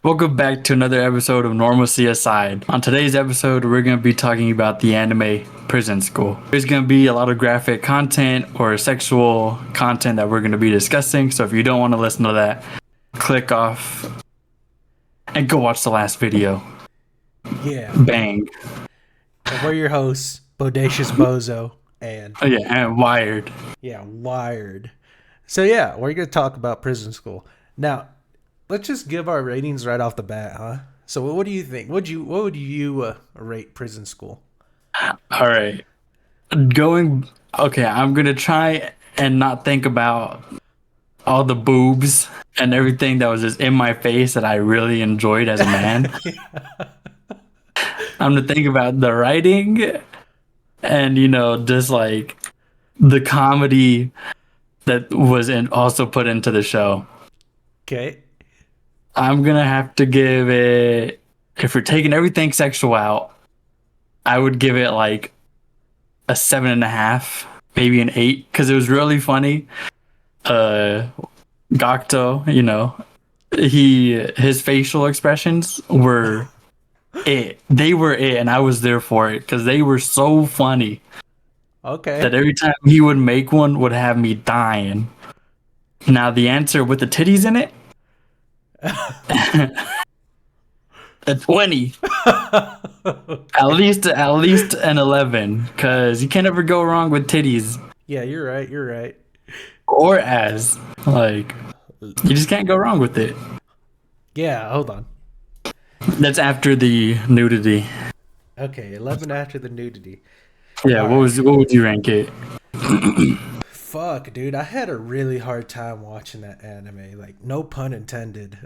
Welcome back to another episode of NormalcyAside. On today's episode, we're going to be talking about the anime Prison School. There's going to be a lot of graphic content or sexual content that we're going to be discussing, so if you don't want to listen to that, click off and go watch the last video. Yeah. Bang. And we're your hosts, Bodacious Bozo and and Wired. Wired. So we're gonna talk about Prison School. Now, let's just give our ratings right off the bat, huh? So what do you think? What would you rate Prison School? All right. I'm going to try and not think about all the boobs and everything that was just in my face that I really enjoyed as a man. I'm going to think about the writing and, just like the comedy that was also put into the show. Okay. I'm going to have to give it, if we're taking everything sexual out, I would give it like a 7.5, maybe an 8, because it was really funny. Gakto, his facial expressions were it. They were it, and I was there for it because they were so funny. Okay. That every time he would make one would have me dying. Now the answer with the titties in it, a 20. at least an 11, because you can't ever go wrong with titties. Yeah, you're right. Or ass. Like, you just can't go wrong with it. Yeah, hold on. That's after the nudity. Okay, 11 after the nudity. Yeah, what would you rank it? Fuck, dude, I had a really hard time watching that anime. Like, no pun intended.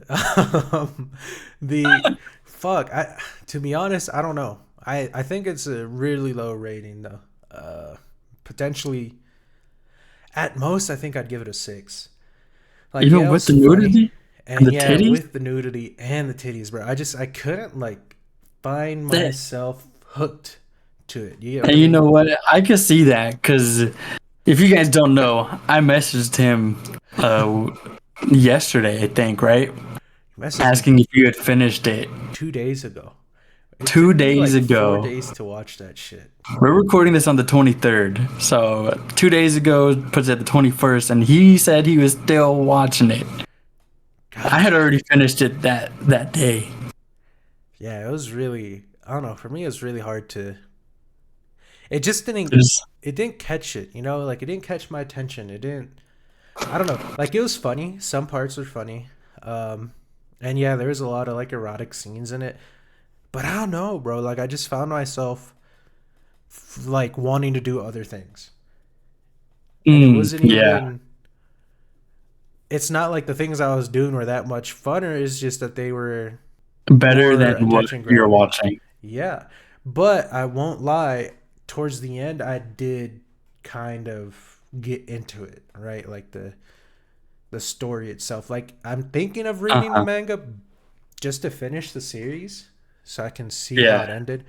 To be honest, I don't know. I think it's a really low rating though. Potentially, at most, I think I'd give it a 6. Like, Even with the nudity and the titties? with the nudity and the titties, bro. I couldn't like find myself hooked to it. You know what? I can see that, because if you guys don't know, I messaged him yesterday, I think, right? Asking if you had finished it. 2 days ago. It 2 took me, days like, ago. 4 days to watch that shit. We're recording this on the 23rd, so 2 days ago puts it at the 21st, and he said he was still watching it. God. I had already finished it that day. Yeah, it was really, I don't know, for me it was really hard to, it just didn't, it didn't catch it, like it didn't catch my attention. It didn't, I don't know, like it was funny. Some parts were funny. And yeah, there was a lot of like erotic scenes in it. But I don't know, bro. Like, I just found myself like wanting to do other things. And it wasn't even. It's not like the things I was doing were that much funner. It's just that they were better than what you're watching. Yeah, but I won't lie. Towards the end, I did kind of get into it, right? Like the story itself. Like, I'm thinking of reading the manga just to finish the series, so I can see how it ended.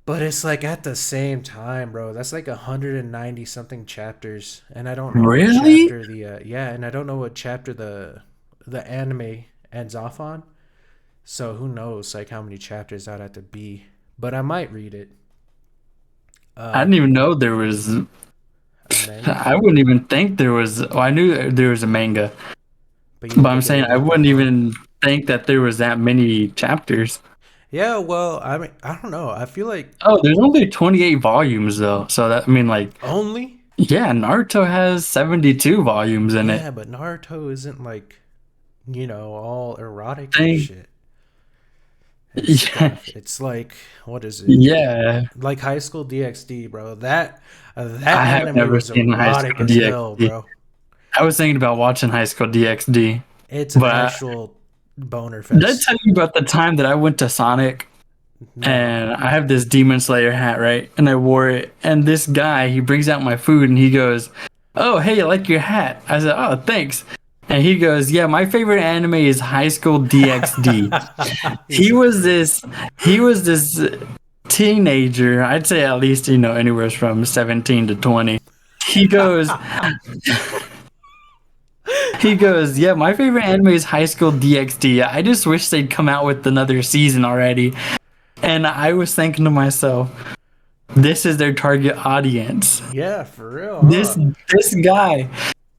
But it's like at the same time, bro, that's like 190 something chapters, and I don't know what chapter and I don't know what chapter the anime ends off on. So who knows like how many chapters that had to be. But I might read it. I didn't even know there was I wouldn't even think there was. Well, I knew there was a manga, but I'm saying I wouldn't even think that there was that many chapters. Yeah, well, I mean, I don't know. I feel like there's only 28 volumes though, so that like only. Yeah, Naruto has 72 volumes in it. Yeah, but Naruto isn't like, all erotic and shit. It's like, what is it? Yeah, like High School DxD, bro. That I have never seen High School DxD, hell, bro. I was thinking about watching High School DxD. It's an actual boner fest. Did I tell you about the time that I went to Sonic? No. And I have this Demon Slayer hat, right? And I wore it. And this guy, he brings out my food and he goes, "Oh, hey, I like your hat." I said, "Oh, thanks." And he goes, "Yeah, my favorite anime is High School DxD." he was this teenager. I'd say at least, anywhere from 17 to 20. He goes, He goes, yeah, my favorite anime is High School DxD. I just wish they'd come out with another season already. And I was thinking to myself, this is their target audience. Yeah, for real, This huh? this guy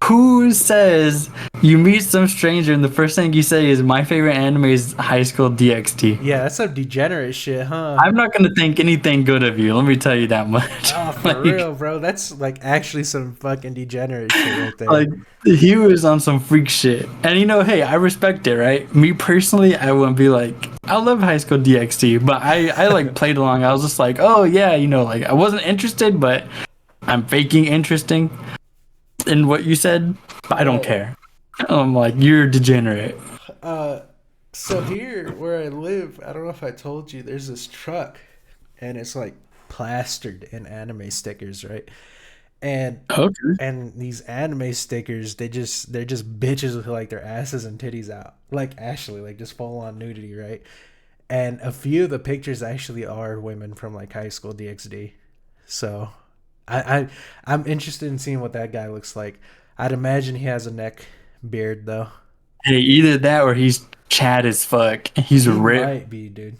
who says you meet some stranger and the first thing you say is my favorite anime is High School DxD. Yeah, that's some degenerate shit, huh? I'm not gonna think anything good of you. Let me tell you that much. Oh, for real, bro. That's like actually some fucking degenerate shit right there. Like he was on some freak shit, and hey, I respect it, right? Me personally, I wouldn't be like, I love High School DxD, but I like played along. I was just like, oh yeah, like I wasn't interested, but I'm faking interesting in what you said, but I don't care. I'm like, you're degenerate. So here where I live, I don't know if I told you, there's this truck, and it's like plastered in anime stickers, right? And Okay. and these anime stickers, they're just bitches with like their asses and titties out, like actually, like just full on nudity, right? And a few of the pictures actually are women from like High School DxD. So I'm interested in seeing what that guy looks like. I'd imagine he has a neck beard though. Hey, either that or he's Chad as fuck. He's He ripped. might be, dude.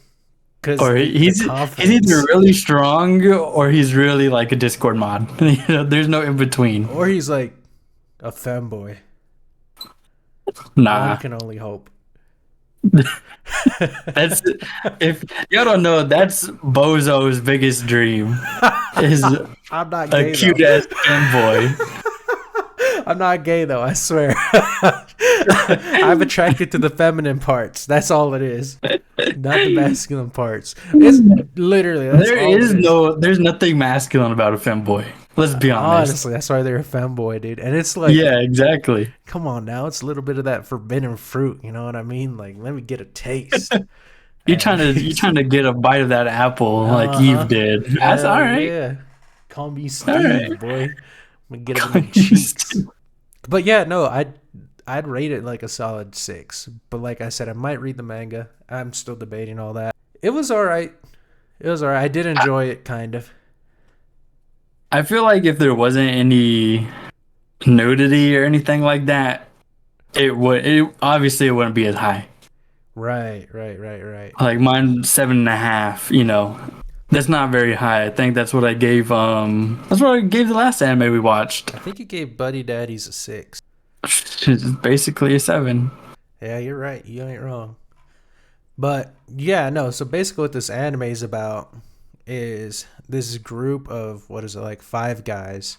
Because Or he's either really strong or he's really like a Discord mod. There's no in between. or he's like a femboy. Nah, One can only hope. that's if y'all don't know, that's Bozo's biggest dream is I'm not a gay cute though. ass fanboy. I'm not gay though, I swear. I'm attracted to the feminine parts. That's all it is. Not the masculine parts. It's literally There's nothing masculine about a femboy. Let's be honest. Honestly, that's why they're a femboy, dude. And it's like, Yeah, exactly. come on now, it's a little bit of that forbidden fruit. You know what I mean? Like, let me get a taste. You're trying to get a bite of that apple like Eve did. That's Hell all right. Yeah, call me Steve, right. boy. I'm gonna get it in the cheeks. But yeah, no, I'd rate it like a solid 6. But like I said, I might read the manga. I'm still debating all that. It was all right. I did enjoy it, kind of. I feel like if there wasn't any nudity or anything like that, it obviously it wouldn't be as high. Right. Like mine 7.5. That's not very high. I think that's what I gave. That's what I gave the last anime we watched. I think you gave Buddy Daddies a 6. It's basically a 7. Yeah, you're right. You ain't wrong. But yeah, no. So basically, what this anime is about is this group of what is it, like 5 guys.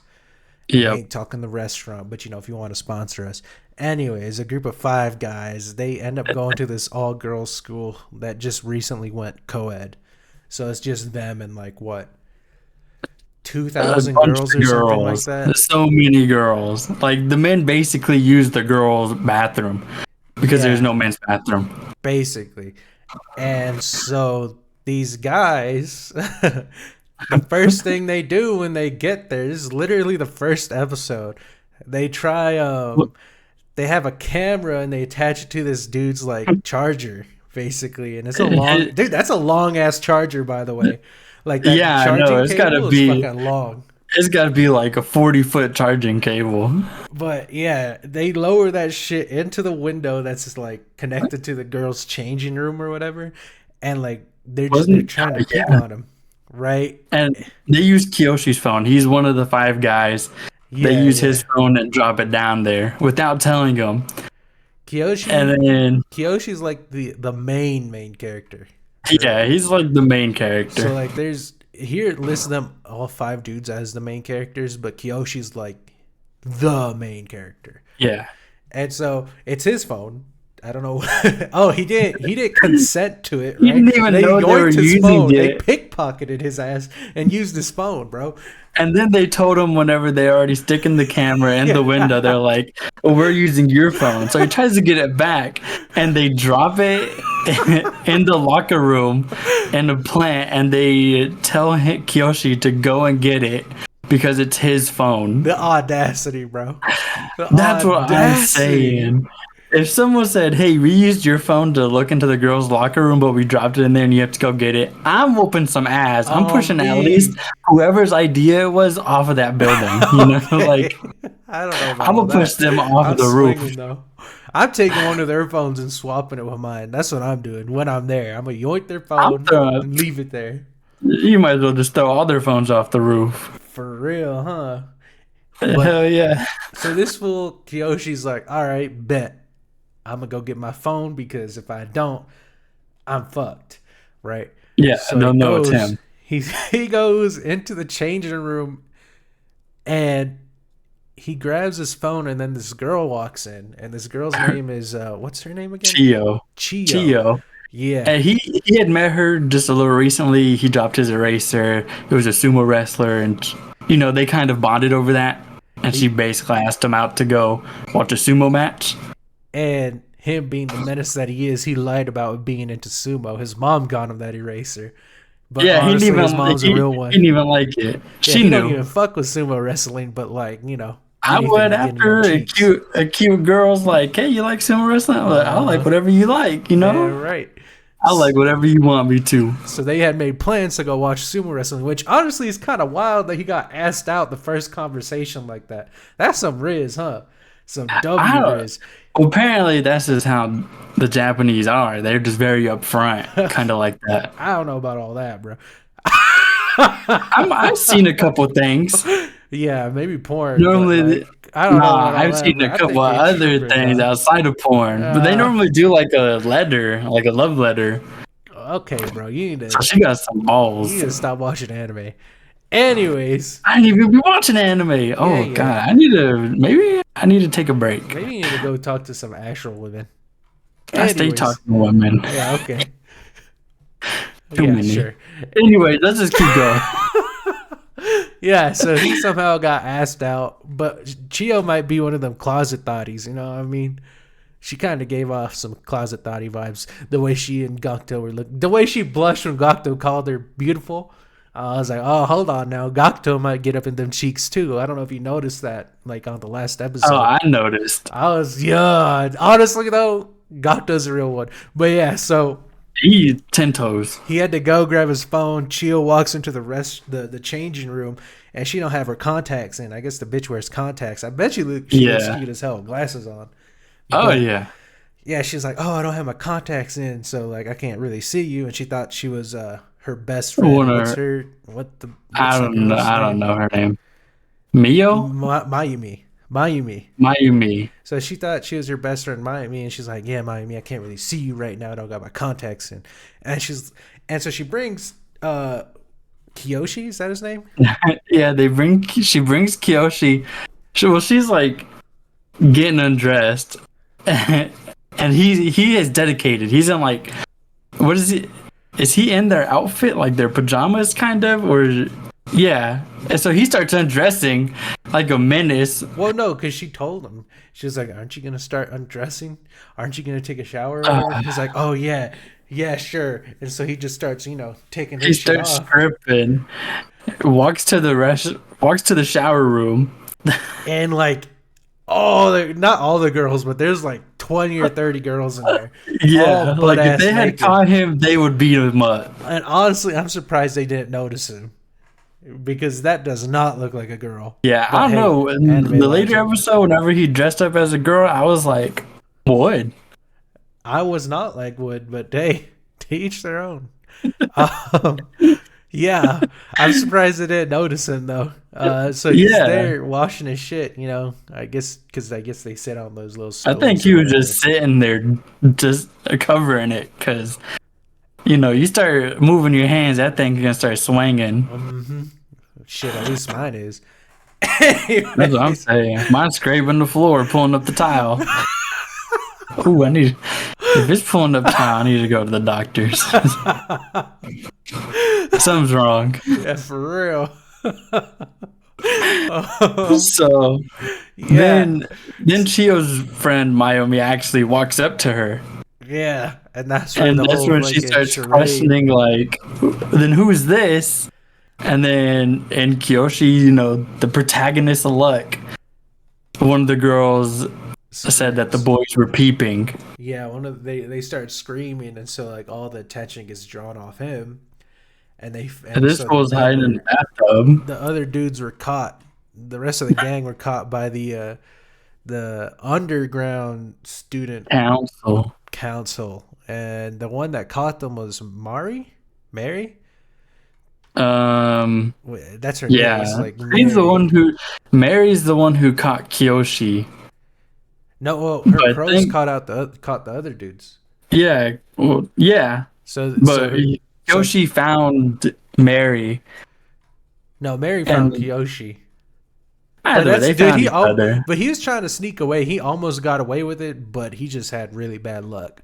Yeah. Ain't talking the restaurant, but if you want to sponsor us. Anyways, a group of 5 guys. They end up going to this all girls school that just recently went co-ed. So it's just them and like what, 2,000 girls or something like that. So many girls. Like the men basically use the girls' bathroom because there's no men's bathroom. Basically. And so these guys, the first thing they do when they get there, this is literally the first episode. They try they have a camera and they attach it to this dude's like charger, basically, and it's a long dude. That's a long ass charger, by the way. Like that charging it's gotta cable be is fucking long. It's gotta be like a 40-foot charging cable. But yeah, they lower that shit into the window that's just like connected to the girls' changing room or whatever, and like they're trying to peek on him, right? And they use Kiyoshi's phone. He's one of the 5 guys. They use his phone and drop it down there without telling him. Kiyoshi's like the main character. Yeah, he's like the main character. So like there's here it lists them all 5 dudes as the main characters, but Kiyoshi's like the main character. Yeah. And so it's his phone. I don't know. Oh, he didn't consent to it. Right? He didn't even know they were using phone. it. They pickpocketed his ass and used his phone, bro. And then they told him whenever they already sticking the camera in the window, they're like, "Oh, we're using your phone." So he tries to get it back, and they drop it in the locker room in the plant, and they tell Kiyoshi to go and get it because it's his phone. The audacity, bro. That's what I'm saying. If someone said, "Hey, we used your phone to look into the girls' locker room, but we dropped it in there and you have to go get it," I'm whooping some ass. I'm pushing at least whoever's idea it was off of that building. Like I don't know about I'm all gonna push that. them off I'm the roof. swinging though. I'm taking one of their phones and swapping it with mine. That's what I'm doing when I'm there. I'm gonna yoink their I'm phone throwing. and leave it there. You might as well just throw all their phones off the roof. For real, huh? But Hell yeah. so this fool Kiyoshi's like, all right, bet. I'm gonna go get my phone because if I don't, I'm fucked. Right? Yeah, So they'll know it's him. he goes into the changing room and he grabs his phone and then this girl walks in and this girl's name is what's her name again? Chio. Chio. Chio. Yeah. And he had met her just a little recently. He dropped his eraser. It was a sumo wrestler, and they kind of bonded over that. And she basically asked him out to go watch a sumo match. And him being the menace that he is, he lied about being into sumo. His mom got him that eraser. But Yeah, honestly, his mom's a real one. He didn't even like it. Yeah, She he knew. don't even fuck with sumo wrestling, but like, I anything would to get in after them a cheeks. cute girl's like, hey, you like sumo wrestling? I'm like, I like whatever you like, Yeah, right. I like whatever you want me to. So they had made plans to go watch sumo wrestling, which honestly is kind of wild that he got asked out the first conversation like that. That's some Riz, huh? Some W Riz. Well, apparently that's just how the Japanese are. They're just very upfront, kind of like that. I don't know about all that, bro. I've seen a couple things. Yeah, maybe porn. Normally, I don't know about all I've that, seen bro. a I couple think of they other tripping, things dog. outside of porn, but they normally do like a letter, like a love letter. Okay, bro, you need So to she got some balls. stop watching anime. Anyways, I didn't even be watching anime. Oh yeah. god, maybe I need to take a break. Maybe you need to go talk to some actual women. I stay Anyways. talking to women. Yeah, okay. Too Yeah, many. sure. Anyway, let's just keep going. Yeah, so he somehow got asked out, but Chio might be one of them closet thotties, you know what I mean? She kind of gave off some closet thotty vibes. The way she and Gakto were looking, the way she blushed when Gakto called her beautiful. I was like, oh, hold on now. Gakto might get up in them cheeks too. I don't know if you noticed that, like on the last episode. Oh, I noticed. Yeah. Honestly though, Gakto's a real one. But yeah, so He 10 toes. he had to go grab his phone. Chio walks into the changing room, and she don't have her contacts in. I guess the bitch wears contacts. I bet she looks cute as hell, glasses on. Oh yeah. Yeah, she's like, oh, I don't have my contacts in, so like I can't really see you. And she thought she was her best friend. I don't know her name. Mio? Mayumi. So she thought she was her best friend Mayumi, and she's like, yeah, Mayumi, I can't really see you right now. I don't got my contacts in. And so she brings Kiyoshi, is that his name? Yeah, she brings Kiyoshi. She's like getting undressed. And he is dedicated. He's in like, what is he? Is he in their outfit, like their pajamas, kind of, or yeah? And so he starts undressing like a menace. Well, no, because she told him. She was like, "Aren't you gonna start undressing? Aren't you gonna take a shower?" He's like, "Oh yeah, sure." And so he just starts, taking his shit off. He starts stripping. Walks to the shower room, and like, not all the girls, but there's like 20 or 30 girls in there. Yeah, like if they had caught him, they would beat him up. And honestly, I'm surprised they didn't notice him, because that does not look like a girl. Yeah, I don't know. In the later episode, whenever he dressed up as a girl, I was like, Wood. I was not like Wood, but hey, to each their own. Yeah, I'm surprised they didn't notice him though. So he's there washing his shit, I guess because they sit on those little stoves. I think he was just sitting there, just covering it, because you start moving your hands, that thing's gonna start swinging. Mm-hmm. Shit, at least mine is. That's what I'm saying. Mine's scraping the floor, pulling up the tile. Ooh, if it's pulling up tile, I need to go to the doctor's. Something's wrong. Yeah, for real. So then Chio's friend Mayumi actually walks up to her. Yeah, and that's when she starts questioning, like, then who is this? And then in Kiyoshi, the protagonist of Luck, one of the girls said that the boys were peeping. Yeah, they start screaming, and so like all the attention gets drawn off him, and this was hiding in the bathtub. The other dudes were caught the rest of the gang were caught by the underground student Council. council, and the one that caught them was Mary. That's her name. It's Yeah. like He's the Mary. one who Mary's the one who caught Kyoshi. No, well, her But I crows think caught the other dudes. yeah, well, yeah. So But so Kyoshi found Mary no, Mary found and Kyoshi. But either way, that's they dude. found each other. But he was trying to sneak away. He almost got away with it, but he just had really bad luck.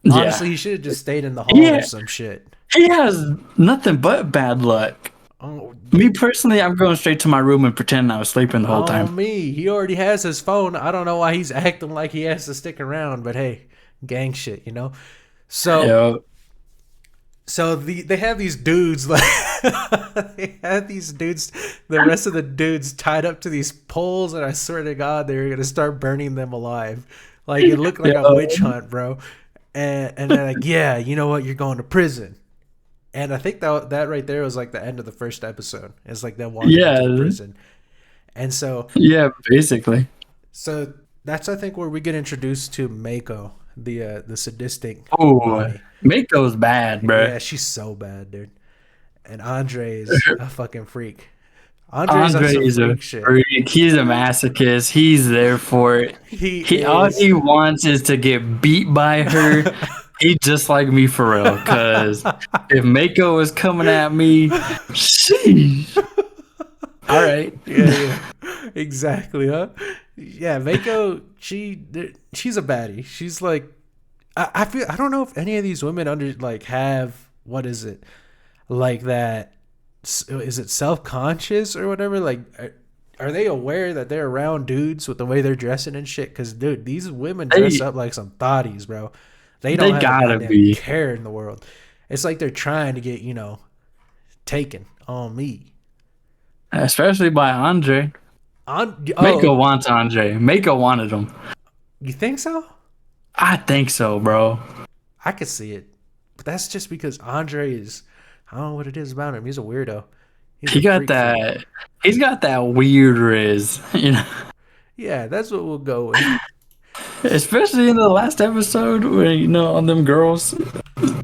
Yeah. Honestly, he should have just stayed in the hall or Yeah. some shit. He has nothing but bad luck. Oh, Me personally, I'm going straight to my room and pretending I was sleeping the whole time. me. He already has his phone. I don't know why he's acting like he has to stick around, but hey, gang shit, you know? So Yo, they have these dudes like they had these dudes, the rest of the dudes tied up to these poles, and I swear to God they were gonna start burning them alive. Like it looked like a yo. witch hunt, bro. And they're like, yeah, you know what, you're going to prison. And I think that right there was like the end of the first episode. It's like them walking into the Yeah, prison. And yeah, basically. so that's I think where we get introduced to Mako, the sadistic Oh, mommy. Mako's bad, bro. Yeah, she's so bad, dude. And Andre is a fucking freak. Andre's on Andre some is a freak shit. freak. He's a masochist. He's there for it. He He all is. he wants is to get beat by her. He just like me for real. Cause if Mako was coming at me, sheesh. All right. Yeah, exactly, huh? Yeah, Mako, she's a baddie. She's like, I feel I don't know if any of these women have what is it like that? Is it self conscious or whatever? Like, are they aware that they're around dudes with the way they're dressing and shit? Because dude, these women dress up like some thotties, bro. They don't They have a gotta goddamn be, care in the world. It's like they're trying to get taken on me. especially by Andre. Mako Oh, wants Andre. Mako wanted him. you think so? I think so, bro. I could see it, but that's just because Andre is. I don't know what it is about him. He's a weirdo. He's He a got freak. that. He's got that weird riz, you know. Yeah, that's what we'll go with. Especially in the last episode, where on them girls.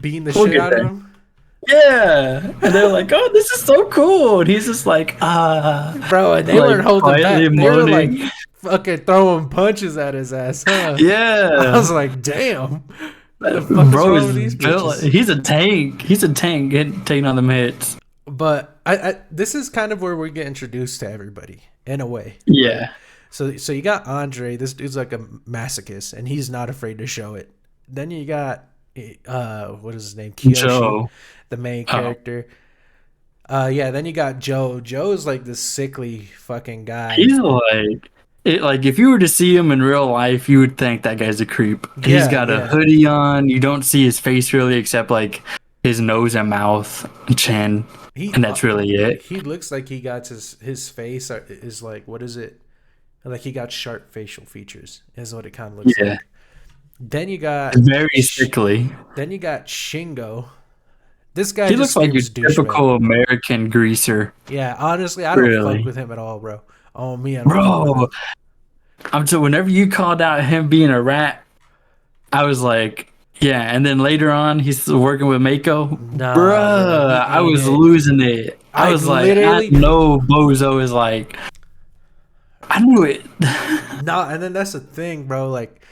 Beating the We'll shit get out of there. him. Yeah, and they're like, "Oh, this is so cool," and he's just like, Bro, and they like, weren't holding back. quietly They were like moaning. fucking throwing punches at his ass, huh? I Yeah, was like, damn. What the fuck is bro wrong is with these built. bitches? He's a tank. He's a tank taking on them hits. But I this is kind of where we get introduced to everybody in a way. Yeah, So you got Andre. This dude's like a masochist, and he's not afraid to show it. Then you got what is his name? Kiyoshi, Joe. the main Oh, character. Yeah. Then you got Joe. Joe's like this sickly fucking guy. he's like if you were to see him in real life, you would think that guy's a creep. He's got a Yeah. hoodie on. You don't see his face really, except like his nose and mouth, and chin, He and that's really it. he looks like he got his face is like, what is it? Like he got sharp facial features is what it kind of looks Yeah, like. Then you got very sickly. then you got Shingo. This guy He just looks like your screams douchebag. typical American greaser, Yeah, honestly, I don't really. fuck with him at all, bro. Oh me, I don't fuck with Bro. him. So whenever you called out him being a rat, I was like, yeah. And then later on, he's working with Mako. Nah, bro, Bruh, he I ain't was it. losing it. I I was like, I literally know Bozo is like, I knew it. nah, and then that's the thing, bro. Like,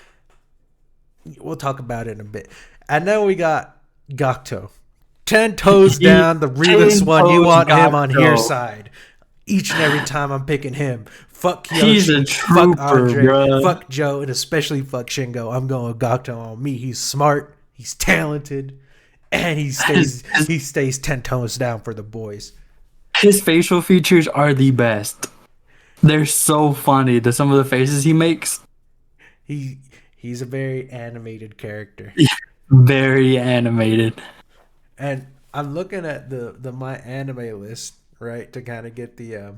we'll talk about it in a bit. And then we got Gakto. 10 toes down, the realest 10 one. You toes want him on Gakto. your side. Each and every time I'm picking him. Fuck Kyoshi, He's a fuck trooper, Andre, bruh. fuck Joe, and especially fuck Shingo. I'm going Gakto on me. He's smart, he's talented, and he stays 10 toes down for the boys. His facial features are the best. They're so funny. Some of the faces he makes, He's a very animated character. very animated. And I'm looking at the my anime list, right, to kind of get the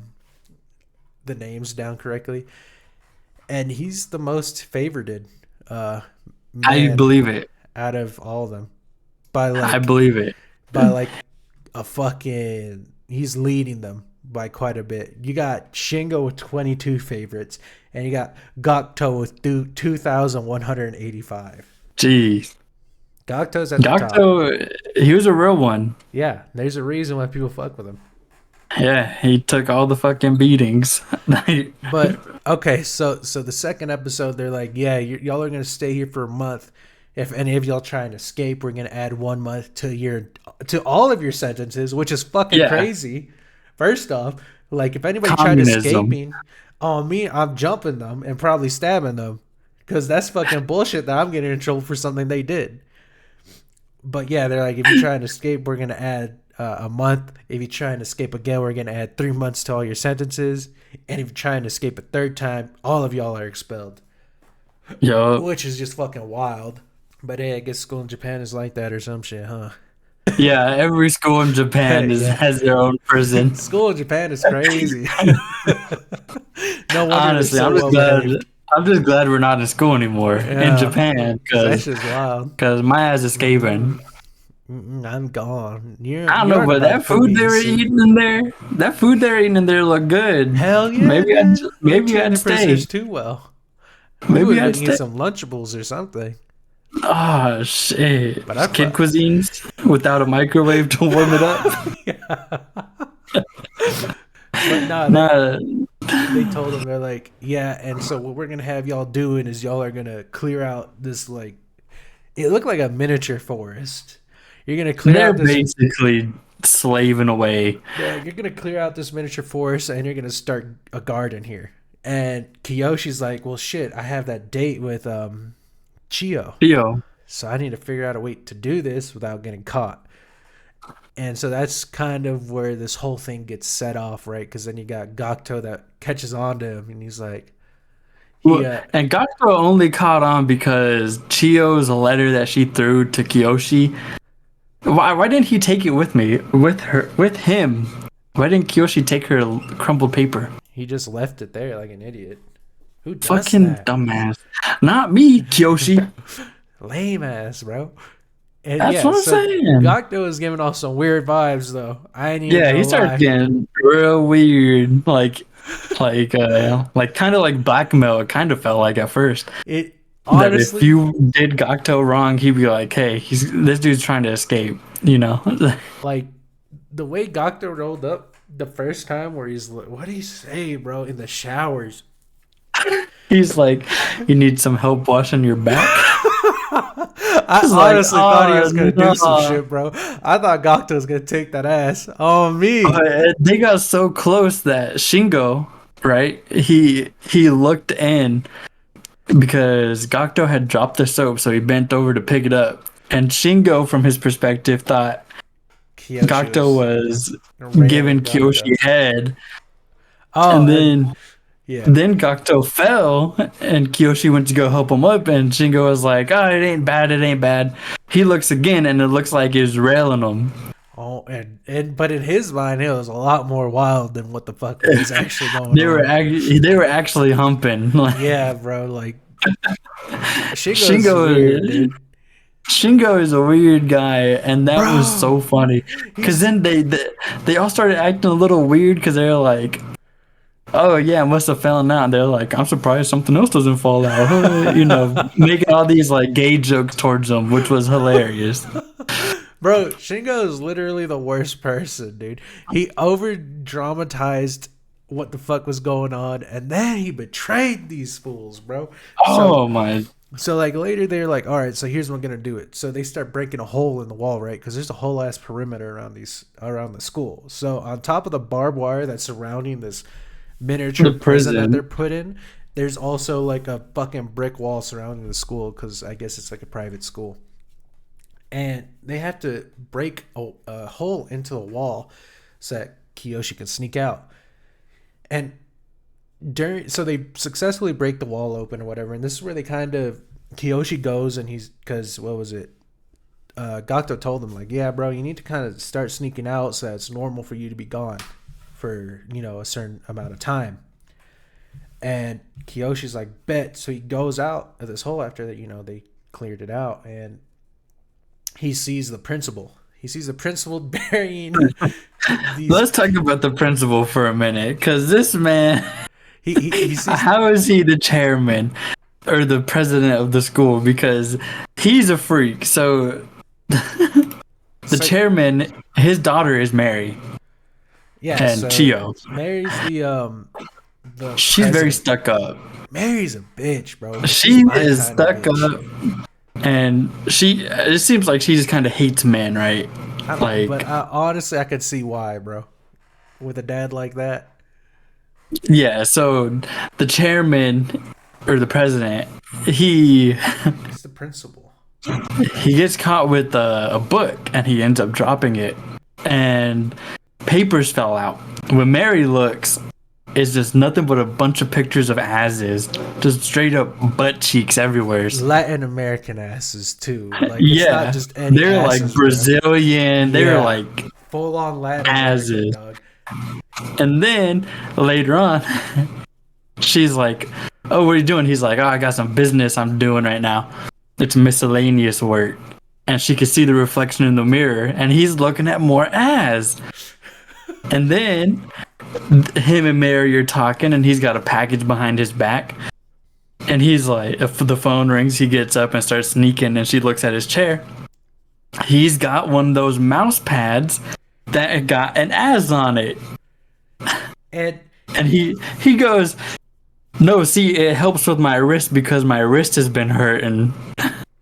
names down correctly. And he's the most favorited I man believe it. out of all of them. By I like believe it. by like a fucking he's leading them by quite a bit. You got Shingo with 22 favorites, and you got Gakto with 2,185. Jeez. Gakto's at the top. Gakto, he was a real one. Yeah, there's a reason why people fuck with him. Yeah, he took all the fucking beatings. But okay, so the second episode, they're like, yeah, y'all are gonna stay here for a month. If any of y'all try and escape, we're gonna add 1 month to all of your sentences, which is fucking Yeah. crazy. First off, like if anybody tried Communism. escaping on me, I'm jumping them and probably stabbing them, because that's fucking bullshit that I'm getting in trouble for something they did. But yeah, they're like, if you try and escape, we're gonna add a month. If you try and escape again, we're gonna add 3 months to all your sentences. And if you try and escape a third time, all of y'all are expelled. Yo. Which is just fucking wild. But hey, I guess school in Japan is like that or some shit, huh? Yeah, every school in Japan has their own prison. School in Japan is crazy. No wonder. Honestly, I'm just glad we're not in school anymore in Japan, that's just wild. Because my ass is escaping. I'm gone. I don't know, but that food they were eating in there, looked good. Hell yeah! Maybe I'd stay. Too well. Maybe I'd get some Lunchables or something. Oh shit! But Kid cuisines without a microwave to warm it up. But they told them, they're like, yeah, and so what we're gonna have y'all doing is y'all are gonna clear out this, like, it looked like a miniature forest. You're gonna clear out this, basically slaving away. Yeah, you're gonna clear out this miniature forest and you're gonna start a garden here. And Kiyoshi's like, well, shit, I have that date with Chio. So I need to figure out a way to do this without getting caught. And so that's kind of where this whole thing gets set off, right? Because then you got Gakto that catches on to him, and he's like, and Gakto only caught on because Chio's letter that she threw to Kiyoshi. Why didn't he take it with him? Why didn't Kiyoshi take her crumpled paper? He just left it there like an idiot. Who does fucking that? Dumbass. Not me, Kiyoshi. Lame ass, bro. And that's what I'm saying. Gakto is giving off some weird vibes, though. He started getting real weird, like kind of like blackmail. It kind of felt like at first. Honestly, that if you did Gakto wrong, he'd be like, "Hey, this dude's trying to escape," you know. Like the way Gakto rolled up the first time, where he's like, "What did he say, bro?" In the showers, he's like, "You need some help washing your back." I honestly thought he was gonna do some shit, bro. I thought Gakto was gonna take that ass on me. They got so close that Shingo, right? He looked in because Gakto had dropped the soap, so he bent over to pick it up. And Shingo, from his perspective, thought Gakto was giving Kiyoshi head. And then then Gakto fell, and Kiyoshi went to go help him up, and Shingo was like, "Oh, it ain't bad. He looks again, and it looks like he's railing him. Oh, but in his mind, it was a lot more wild than what the fuck was actually going on. They were actually humping. Yeah, bro. Like Shingo is weird, dude. Shingo is a weird guy, and that was so funny. Because then they all started acting a little weird because they were like, "Oh yeah, it must have fallen out." And they're like, "I'm surprised something else doesn't fall out." You know, making all these like gay jokes towards them, which was hilarious. Bro, Shingo is literally the worst person, dude. He over dramatized what the fuck was going on, and then he betrayed these fools, bro. So like later they're like, all right, so here's what I'm gonna do it. So they start breaking a hole in the wall, right? Because there's a whole ass perimeter around the school. So on top of the barbed wire that's surrounding this miniature prison that they're put in, there's also like a fucking brick wall surrounding the school, because I guess it's like a private school. And they have to break a hole into the wall so that Kiyoshi can sneak out. And so they successfully break the wall open or whatever. And this is where Kiyoshi goes, and because what was it? Gakto told him, like, yeah, bro, you need to kind of start sneaking out so that it's normal for you to be gone for, a certain amount of time. And Kiyoshi's like, bet. So he goes out of this hole after that, they cleared it out, and he sees the principal. He sees the principal burying these. Let's talk about the principal for a minute, because this man, He sees. how is he the chairman or the president of the school? Because he's a freak. So the So, chairman, his daughter is Mary yeah. and So Chio. Mary's the She's very president. stuck up. Mary's a bitch, bro. She She's my is kind of stuck bitch. up, and it seems like she just kind of hates men, right? But honestly, I could see why, bro. With a dad like that. Yeah, so the chairman or the president, he It's the principal. he gets caught with a book and he ends up dropping it, and papers fell out. When Mary looks, it's just nothing but a bunch of pictures of asses, just straight up butt cheeks everywhere. Latin American asses too. Like it's Yeah, not just any they're asses, like bro. Brazilian. They're Yeah. like Full on Latin asses. American, dog. And then later on, she's like, "Oh, what are you doing?" He's like, "Oh, I got some business I'm doing right now. It's miscellaneous work." And she could see the reflection in the mirror, and he's looking at more ass. And then him and Mary are talking, and he's got a package behind his back. And he's like, if the phone rings, he gets up and starts sneaking, and she looks at his chair. He's got one of those mouse pads that got an ass on it. And And he goes, "No, see, it helps with my wrist because my wrist has been hurting."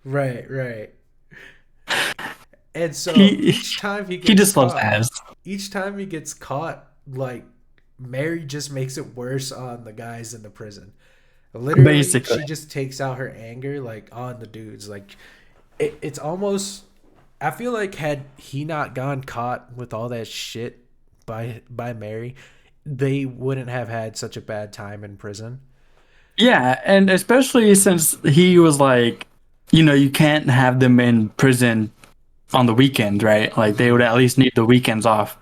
right. And so He- each time he gets He just loves caught, ass. each time he gets caught, like Mary just makes it worse on the guys in the prison. Literally, Basically. she just takes out her anger like on the dudes. Like it's almost. I feel like had he not gone caught with all that shit by Mary, they wouldn't have had such a bad time in prison. Yeah, and especially since he was like, you can't have them in prison on the weekend, right? Like they would at least need the weekends off.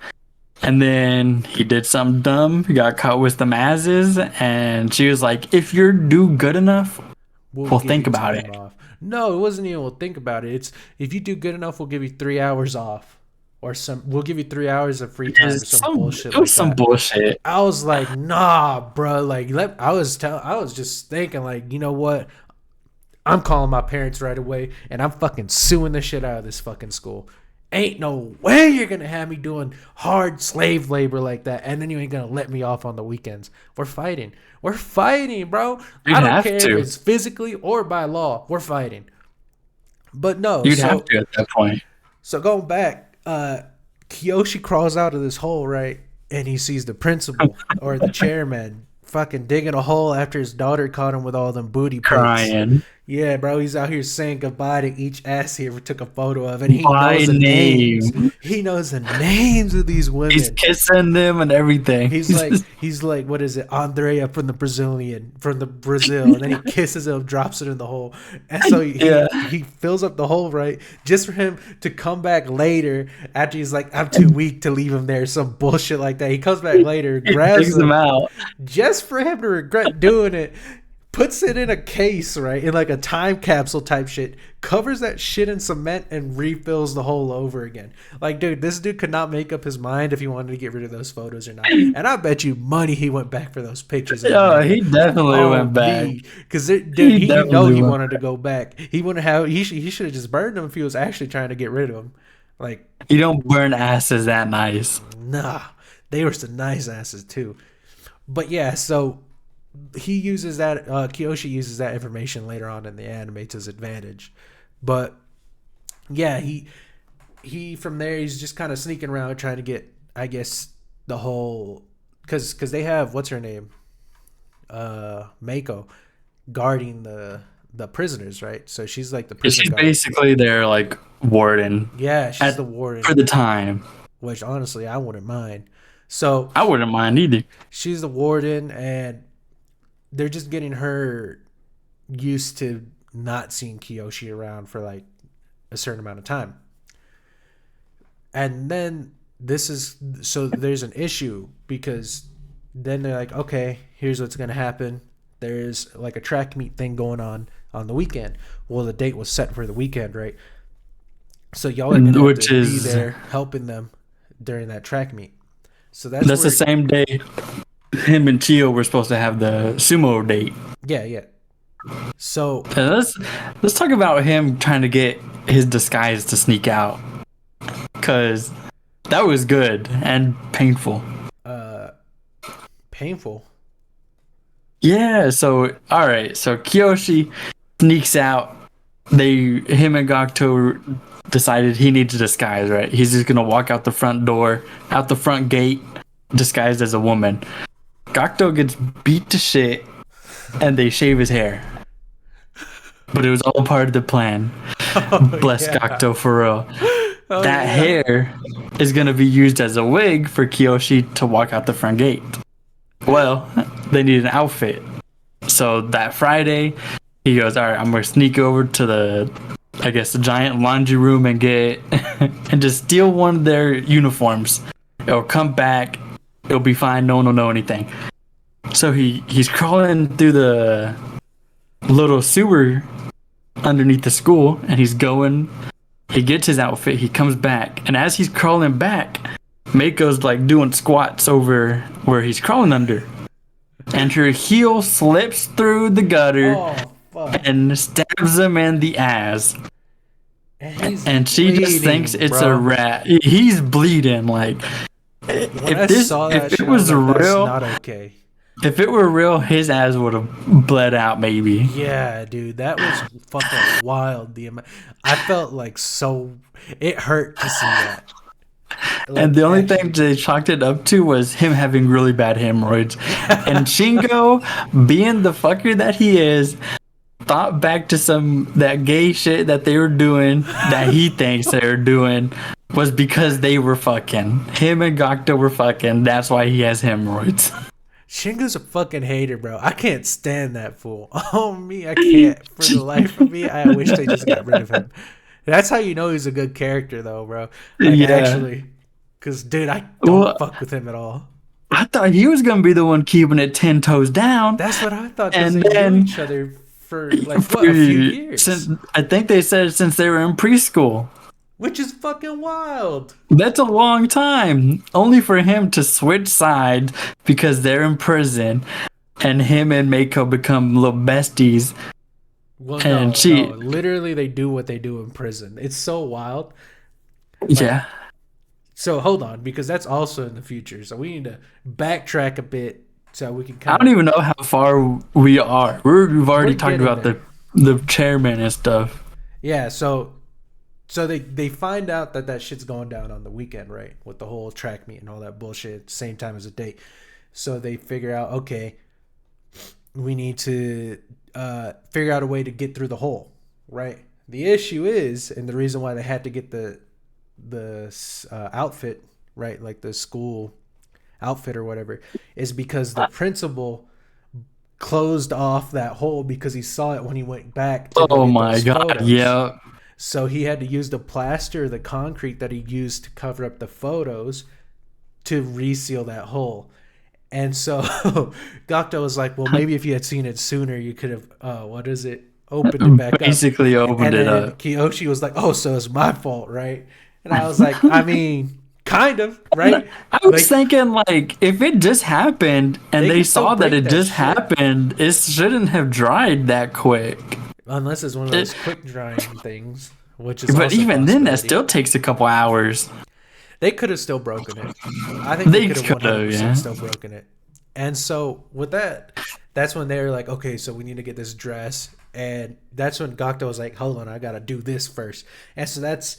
And then he did something dumb. He got caught with the asses, and she was like, "If you're do good enough, we'll give think you about time it." off. No, it wasn't even. We'll think about it. It's if you do good enough, we'll give you 3 hours off, or some. We'll give you 3 hours of free time, or some bullshit It was like some that. bullshit. I was like, nah, bro. Like, I was just thinking, like, you know what? I'm calling my parents right away, and I'm fucking suing the shit out of this fucking school. Ain't no way you're gonna have me doing hard slave labor like that, and then you ain't gonna let me off on the weekends. We're fighting, bro. You'd I don't have care to. if it's physically or by law. We're fighting. But no, You'd have to at that point. so going back, Kiyoshi crawls out of this hole, right? And he sees the principal or the chairman fucking digging a hole after his daughter caught him with all them booty pics. Crying. Yeah, bro, he's out here saying goodbye to each ass he ever took a photo of, and he By knows the name. names. He knows the names of these women. He's kissing them and everything. He's like, what is it, Andrea from the Brazil, and then he kisses him, drops it in the hole, and so he fills up the hole, right, just for him to come back later after he's like, I'm too weak to leave him there, some bullshit like that. He comes back later, grabs him out. just for him to regret doing it. Puts it in a case, right? In like a time capsule type shit. Covers that shit in cement and refills the hole over again. Like, dude, this dude could not make up his mind if he wanted to get rid of those photos or not. And I bet you money he went back for those pictures. Oh, he definitely went back. Because, dude, he definitely went wanted to go back. He wouldn't have. He should have just burned them if he was actually trying to get rid of them. Like, You don't burn asses that nice. nah, they were some nice asses too. But yeah, so he uses that. Kiyoshi uses that information later on in the anime to his advantage. But yeah, he from there he's just kind of sneaking around trying to get, I guess, the whole because they have what's her name, Mako, guarding the prisoners, right? So she's like the prison She's guard. basically their like warden. Yeah, she's the warden for the time. which honestly I wouldn't mind. So I wouldn't mind either. she's the warden, and they're just getting her used to not seeing Kiyoshi around for like a certain amount of time. And then there's an issue because then they're like, okay, here's what's going to happen. There's like a track meet thing going on the weekend. Well, the date was set for the weekend, right? So y'all are gonna have which to be is there helping them during that track meet. So that's that's where, the same day him and Chio were supposed to have the sumo date. yeah, yeah. So And let's talk about him trying to get his disguise to sneak out, cause that was good and painful. uh painful. Yeah. So all right. So Kiyoshi sneaks out. Him and Gakuto decided he needs a disguise. Right. He's just gonna walk out the front door, out the front gate, disguised as a woman. Gakuto gets beat to shit, and they shave his hair. But it was all part of the plan. Oh Bless yeah. Gakuto for real. Oh That yeah. hair is going to be used as a wig for Kiyoshi to walk out the front gate. Well, they need an outfit. So that Friday, he goes, all right, I'm going to sneak over to the giant laundry room and get, and just steal one of their uniforms. It'll come back. It'll be fine. No one will know anything. So he's crawling through the little sewer underneath the school, and he gets his outfit, he comes back, and as he's crawling back, Mako's like doing squats over where he's crawling under, and her heel slips through the gutter Oh fuck. and stabs him in the ass, and she just thinks it's a rat. He's bleeding. Like, When I saw that if it shit, was I was like, real, that's not okay. if it were real, his ass would have bled out maybe. Yeah, dude, that was fucking wild. I felt like it hurt to see that. Like, And the only thing they chalked it up to was him having really bad hemorrhoids. And Shingo, being the fucker that he is, thought back to that gay shit that they were doing, that he thinks they were doing, was because they were fucking. Him and Gakuto were fucking. That's why he has hemorrhoids. Shingo's a fucking hater, bro. I can't stand that fool. Oh, me, I can't. For the life of me, I wish they just got rid of him. That's how you know he's a good character, though, bro. Like, Yeah. actually. Because, dude, I don't fuck with him at all. I thought he was going to be the one keeping it 10 toes down. That's what I thought. And And they then- knew each other for, like, what, a few years? I think they said since they were in preschool. Which is fucking wild. That's a long time. Only for him to switch sides because they're in prison, and him and Mako become little besties. Well, And no, literally, they do what they do in prison. It's so wild. Yeah. So hold on, because that's also in the future. So we need to backtrack a bit so we can I kind don't even know how far we are. We've already We're talked getting about the chairman and stuff. Yeah, so they find out that shit's going down on the weekend, right? With the whole track meet and all that bullshit at the same time as the date. So they figure out, okay, we need to figure out a way to get through the hole, right? The issue is, and the reason why they had to get the outfit, right, like the school outfit or whatever, is because the principal closed off that hole because he saw it when he went back to go Oh get my those god, photos. yeah. So he had to use the plaster, the concrete that he used to cover up the photos to reseal that hole. And so Gakuto was like, well, maybe if you had seen it sooner, you could have, opened it back Basically up. opened And it then up. Kiyoshi was like, oh, so it's my fault, right? And I was like, I mean, kind of, right? I was Like, thinking, like, if it just happened and They they can still saw that break it that just shit. happened, it shouldn't have dried that quick. unless it's one of those quick drying things, which is But also a even then, that possibility. still takes a couple hours. They could have still broken it. I think they They could have coulda, 100% yeah. still broken it. And so with that, that's when they were like, okay, so we need to get this dress. And that's when Gakuto was like, hold on, I got to do this first. And so that's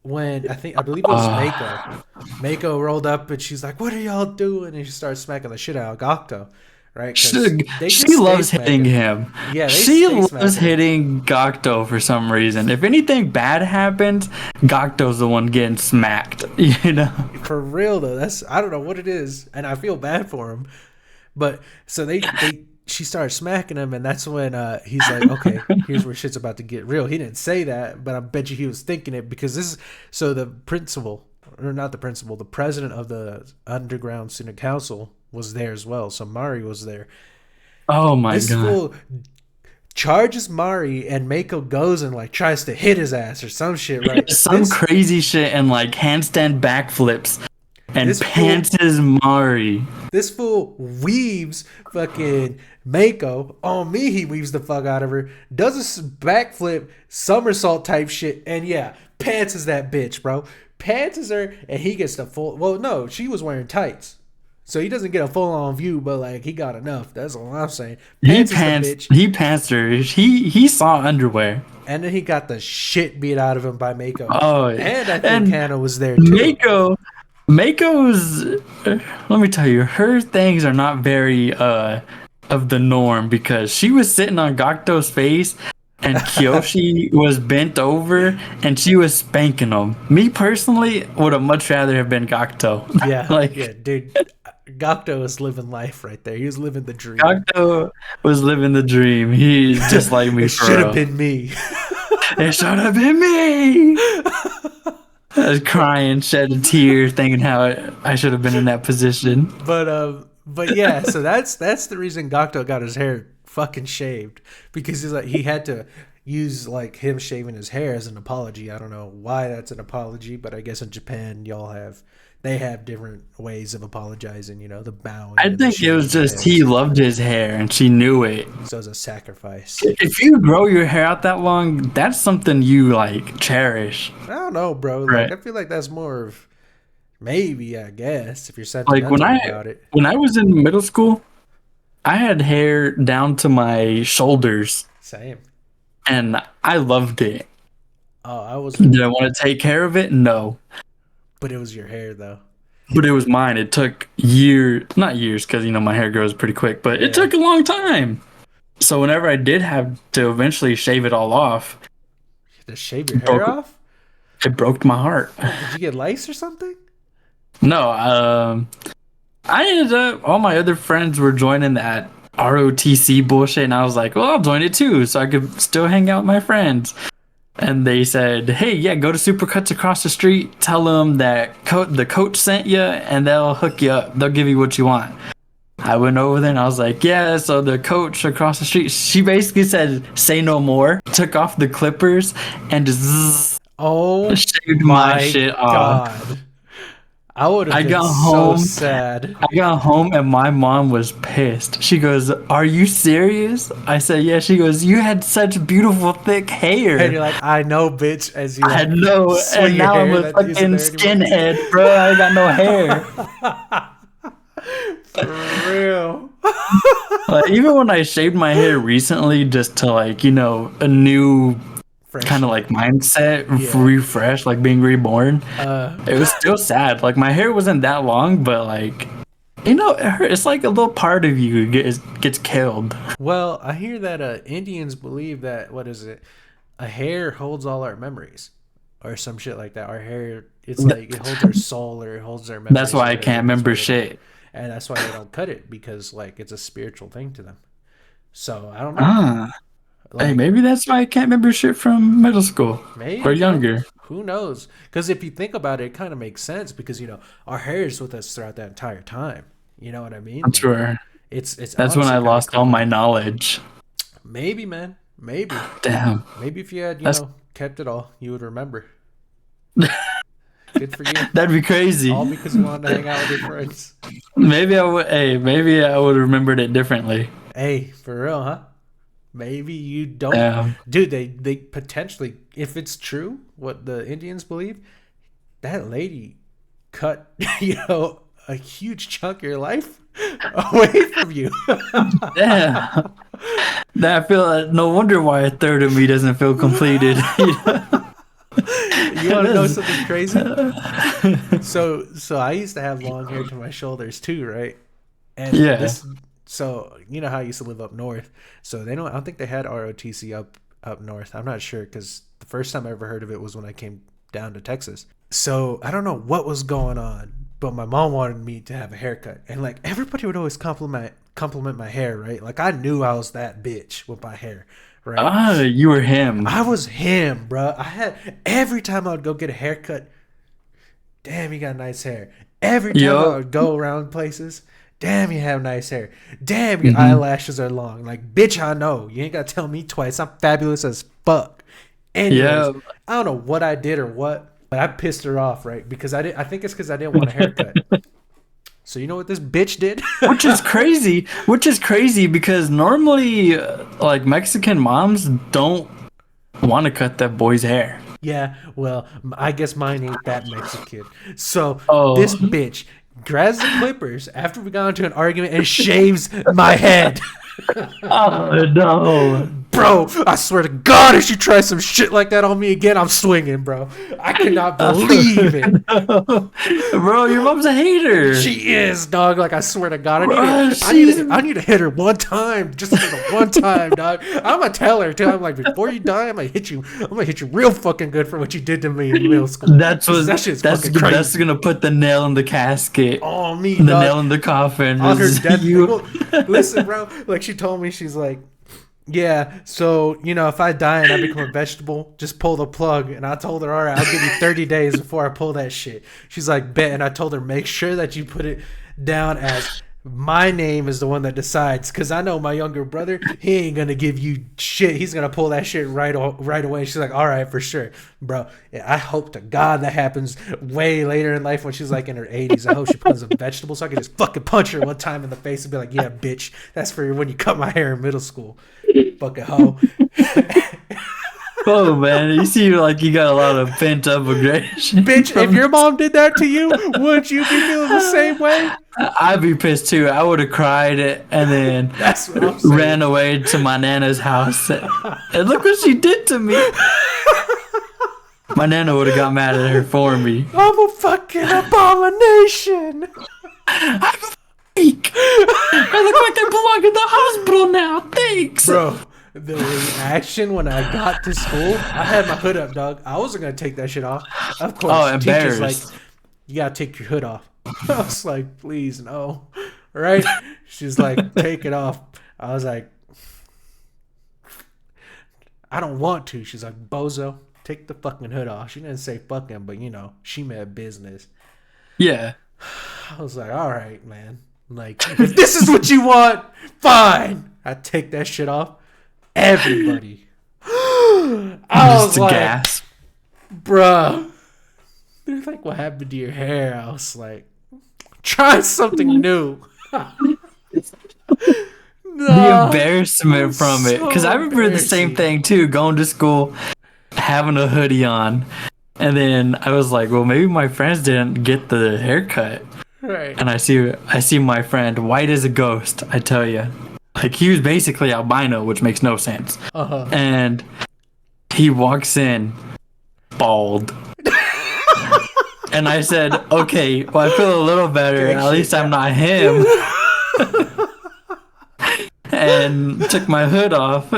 when I believe it was Mako. Mako rolled up and she's like, what are y'all doing? And she started smacking the shit out of Gakuto. Right? 'Cause they She just stay loves hitting smacking. him. Yeah, they she stay loves smacking him. hitting Gakuto for some reason. If anything bad happens, Gakuto's the one getting smacked. You know. For real though, I don't know what it is, and I feel bad for him. But so she started smacking him, and that's when he's like, okay, here's where shit's about to get real. He didn't say that, but I bet you he was thinking it, because this is so the principal, or not the principal, the president of the underground student council was there as well. So Mari was there. Oh my This god. fool charges Mari, and Mako goes and like tries to hit his ass or some shit, right? Some crazy shit and like handstand backflips and This fool, pantses Mari. this fool weaves fucking Mako. On me, he weaves the fuck out of her. Does a backflip, somersault type shit, and yeah, pantses that bitch, bro. Pantses her, and he gets the full. Well, no, she was wearing tights. So he doesn't get a full on view, but like he got enough. That's all I'm saying. Pants the bitch, He pantsed her. He saw underwear. and then he got the shit beat out of him by Mako. Oh, And I think Hannah was there too. Mako's. Let me tell you, her things are not very of the norm because she was sitting on Gakto's face. And Kyoshi was bent over, and she was spanking him. Me personally would have much rather have been Gakto. Yeah, like yeah, dude. Gakto was living life right there. He was living the dream. Gakto was living the dream. He's just like me. It should have been me. It should have been me. I was crying, shed a tear, thinking how I should have been in that position. But yeah. So that's the reason Gakto got his hair fucking shaved, because he's like he had to use like him shaving his hair as an apology. I don't know why that's an apology, but I guess in Japan they have different ways of apologizing, the bowing. I think it was just he loved his hair and she knew it. So it's a sacrifice. If you grow your hair out that long, that's something you like cherish. I don't know, bro. Right. Like I feel like that's more of maybe, I guess, if you're Like sentimental about it. when I was in middle school, I had hair down to my shoulders. Same. And I loved it. Oh, I was. Did I want to take care of it? No. But it was your hair, though. But it was mine. It took not years, because my hair grows pretty quick, but it Yeah. took a long time. So whenever I did have to eventually shave it all off, You had to shave your hair off? it broke my heart. Did you get lice or something? No, I ended up, all my other friends were joining that ROTC bullshit, and I was like, well, I'll join it too, so I could still hang out with my friends. And they said, hey, yeah, go to Supercuts across the street, tell them that the coach sent you, and they'll hook you up. They'll give you what you want. I went over there, and I was like, yeah, so the coach across the street, she basically said, say no more, took off the clippers, and just shaved my shit off. God. I would have been so sad. I got home and my mom was pissed. She goes, are you serious? I said, yeah. She goes, you had such beautiful thick hair. And you're like, I know, bitch. As you I know. And now I'm a fucking skinhead, bro. I got no hair. For real. Like, even when I shaved my hair recently, just to like, a new kind of like mindset, refresh, like being reborn, it was still sad. Like, my hair wasn't that long, but like, it's like a little part of you gets killed. Well, I hear that Indians believe that, a hair holds all our memories or some shit like that. Our hair, it's like it holds our soul or it holds our memories. That's why I can't remember shit. And that's why they don't cut it, because like it's a spiritual thing to them. So I don't know. Hey, maybe that's why I can't remember shit from middle school or younger. Who knows? Because if you think about it, it kind of makes sense, because our hair is with us throughout that entire time. You know what I mean? I'm sure. It's that's when I lost all my knowledge. Maybe, man. Maybe. Damn. Maybe if you had kept it all, you would remember. Good for you. That'd be crazy. All because you wanted to hang out with your friends. Maybe I would. Hey, maybe I would have remembered it differently. Hey, for real, huh? Maybe you don't. Dude, they potentially, if it's true what the Indians believe, that lady cut a huge chunk of your life away from you. Yeah. I feel like, no wonder why a third of me doesn't feel completed. You want to know something crazy? So I used to have long hair to my shoulders too, right? And so you know how I used to live up north. So I don't think they had ROTC up north. I'm not sure, because the first time I ever heard of it was when I came down to Texas. So I don't know what was going on, but my mom wanted me to have a haircut, and like everybody would always compliment my hair, right? Like I knew I was that bitch with my hair. Right. You were him. I was him, bro. Every time I would go get a haircut, damn, you got nice hair. Every time I would go around places, Damn, you have nice hair. Damn, your eyelashes are long. Like, bitch, I know. You ain't got to tell me twice. I'm fabulous as fuck. Anyways, Yeah. I don't know what I did or what, but I pissed her off, right? Because I think it's because I didn't want a haircut. So you know what this bitch did? Which is crazy. Which is crazy because normally, like Mexican moms don't want to cut that boy's hair. Yeah, well, I guess mine ain't that Mexican. So this Oh, bitch grabs the clippers after we got into an argument and shaves my head. oh no. Bro, I swear to God, if she tries some shit like that on me again, I'm swinging, bro. I cannot believe it. Bro, your mom's a hater. She is, dog. Like, I swear to God, Bro, I need to hit her one time, just for the one time, dog. I'm gonna tell her too. I'm like, before you die, I'm gonna hit you real fucking good for what you did to me in middle school. That's fucking crazy. That's gonna put the nail in the casket. Oh, me, The dog. nail in the coffin. On her is death. you. Well, listen, bro. Like, she told me, she's like, yeah, so, you know, if I die and I become a vegetable, just pull the plug. And I told her, all right, I'll give you 30 days before I pull that shit. She's like, bet. And I told her, make sure that you put it down as my name is the one that decides. Because I know my younger brother, he ain't going to give you shit. He's going to pull that shit right away. She's like, all right, for sure. Bro, I hope to God that happens way later in life when she's like in her 80s. I hope she becomes a vegetable so I can just fucking punch her one time in the face and be like, yeah, bitch, that's for when you cut my hair in middle school. Fucking hoe. Oh man, you seem like you got a lot of pent up aggression. Bitch, if your mom did that to you, would you be feeling the same way? I'd be pissed too. I would have cried and then That's what I'm saying. ran away to my nana's house. And look what she did to me. My nana would have got mad at her for me. I'm a fucking abomination. I'm a freak. I look like I belong in the hospital now. Thanks. Bro, the reaction when I got to school, I had my hood up, dog. I wasn't going to take that shit off. Of course, Oh, the teacher's embarrassed. like, you got to take your hood off. I was like, please, no. Right? She's like, take it off. I was like, I don't want to. She's like, bozo, take the fucking hood off. She didn't say fucking, but you know, she meant business. Yeah. I was like, all right, man. Like, if this is what you want, fine. I take that shit off. Everybody. I was like, gasp. bruh. They're like, what happened to your hair? I was like, try something new. The embarrassment from it. Because I remember the embarrassing. same thing too, going to school, having a hoodie on. And then I was like, well, maybe my friends didn't get the haircut. Right. And I see my friend, white as a ghost, I tell you. Like, he was basically albino, which makes no sense. Uh-huh. And he walks in bald. And I said, okay, well, I feel a little better. Okay, At least I'm not him. And took my hood off.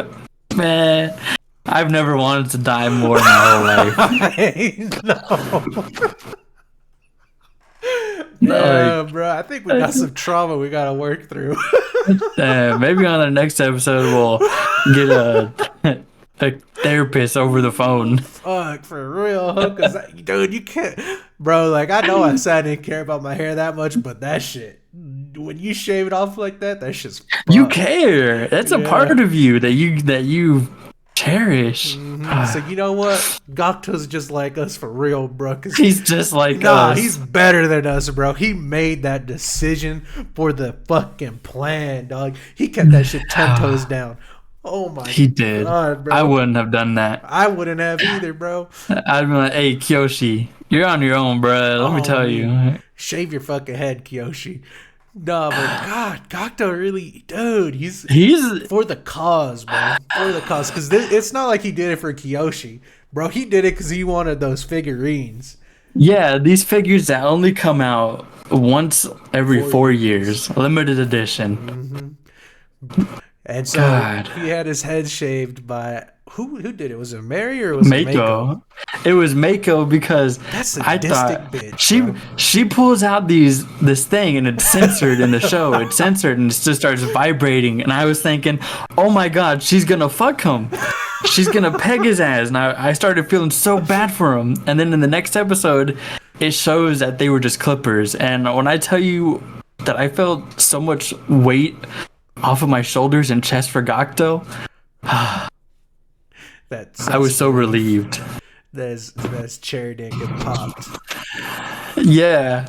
Man, I've never wanted to die more in my whole life. No, bro. I think we got some trauma we got to work through. Maybe on the next episode we'll get a therapist over the phone. Fuck, for real, huh? Cause dude, you can't, bro. Like, I know I said I didn't care about my hair that much, but that shit, when you shave it off like that, that shit's fucked. You care. That's a part of you that you cherish. So you know what? Gokto's just like us for real, bro. Cause He's just like nah, us. he's better than us, bro. He made that decision for the fucking plan, dog. He kept that shit 10 toes down. Oh my He did. God, bro. I wouldn't have done that. I wouldn't have either, bro. I'd be like, hey, Kyoshi, you're on your own, bro. Let me tell you. Shave your fucking head, Kyoshi. No, but God, Gokto really, dude, he's He's for the cause, bro. For the cause. Because it's not like he did it for Kyoshi. Bro, he did it because he wanted those figurines. yeah, these figures that only come out once every 4 years. Limited edition. And so God. he had his head shaved by who did it? Was it Mary or was it Mako? Mako. It was Mako because That's a I sadistic thought bitch, bro. she pulls out this thing and it's censored in the show. It's censored and it just starts vibrating. And I was thinking, oh my God, she's gonna fuck him. She's gonna peg his ass. And I started feeling so bad for him. And then in the next episode, it shows that they were just clippers. And when I tell you, that I felt so much weight off of my shoulders and chest for Gakto. That I was so relieved. That's cherry didn't get popped. Yeah.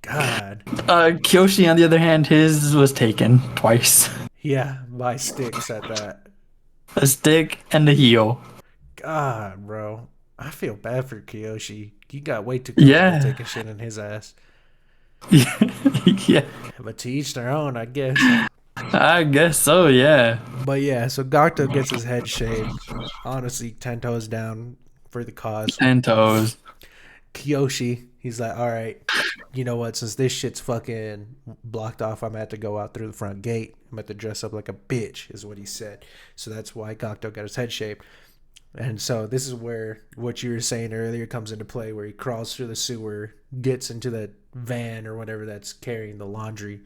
God. Kyoshi, on the other hand, his was taken twice. Yeah, by sticks at that. A stick and a heel. God, bro. I feel bad for Kiyoshi. He got way too comfortable Yeah. taking shit in his ass. Yeah. But to each their own, I guess. I guess so, yeah. But yeah, so Gakto gets his head shaved. Honestly, 10 toes down for the cause. 10 toes. Kiyoshi, he's like, all right, you know what? Since this shit's fucking blocked off, I'm going to have to go out through the front gate. I'm going to have to dress up like a bitch, is what he said. So that's why Gakto got his head shaved. And so this is where what you were saying earlier comes into play, where he crawls through the sewer, gets into that van or whatever that's carrying the laundry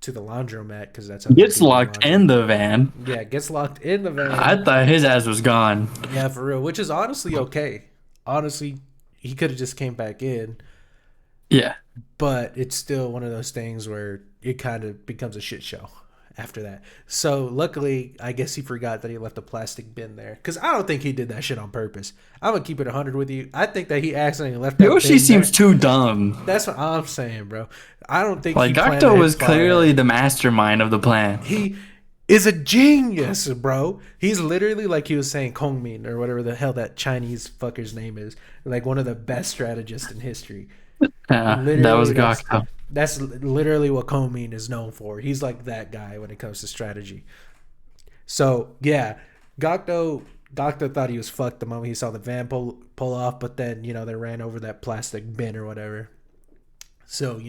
to the laundromat, because that's how Gets locked in the van. Yeah, gets locked in the van. I thought his ass was gone. Yeah, for real, which is honestly okay. Honestly, he could have just came back in. Yeah. But it's still one of those things where it kind of becomes a shit show after that. So luckily, I guess he forgot that he left a plastic bin there, because I don't think he did that shit on purpose. I'm gonna keep it 100 with you. I think that he accidentally left that Yoshi bin seems there. too dumb. That's what I'm saying, bro. I don't think Like, he planned Gakto it was by- clearly the mastermind of the plan. He is a genius, bro. He's literally, like he was saying, Kongmin or whatever the hell that Chinese fucker's name is, like one of the best strategists in history. That was Gakto. That's literally what Kongmin is known for. He's like that guy when it comes to strategy. So yeah, Gakto thought he was fucked the moment he saw the van pull off, but then they ran over that plastic bin or whatever. So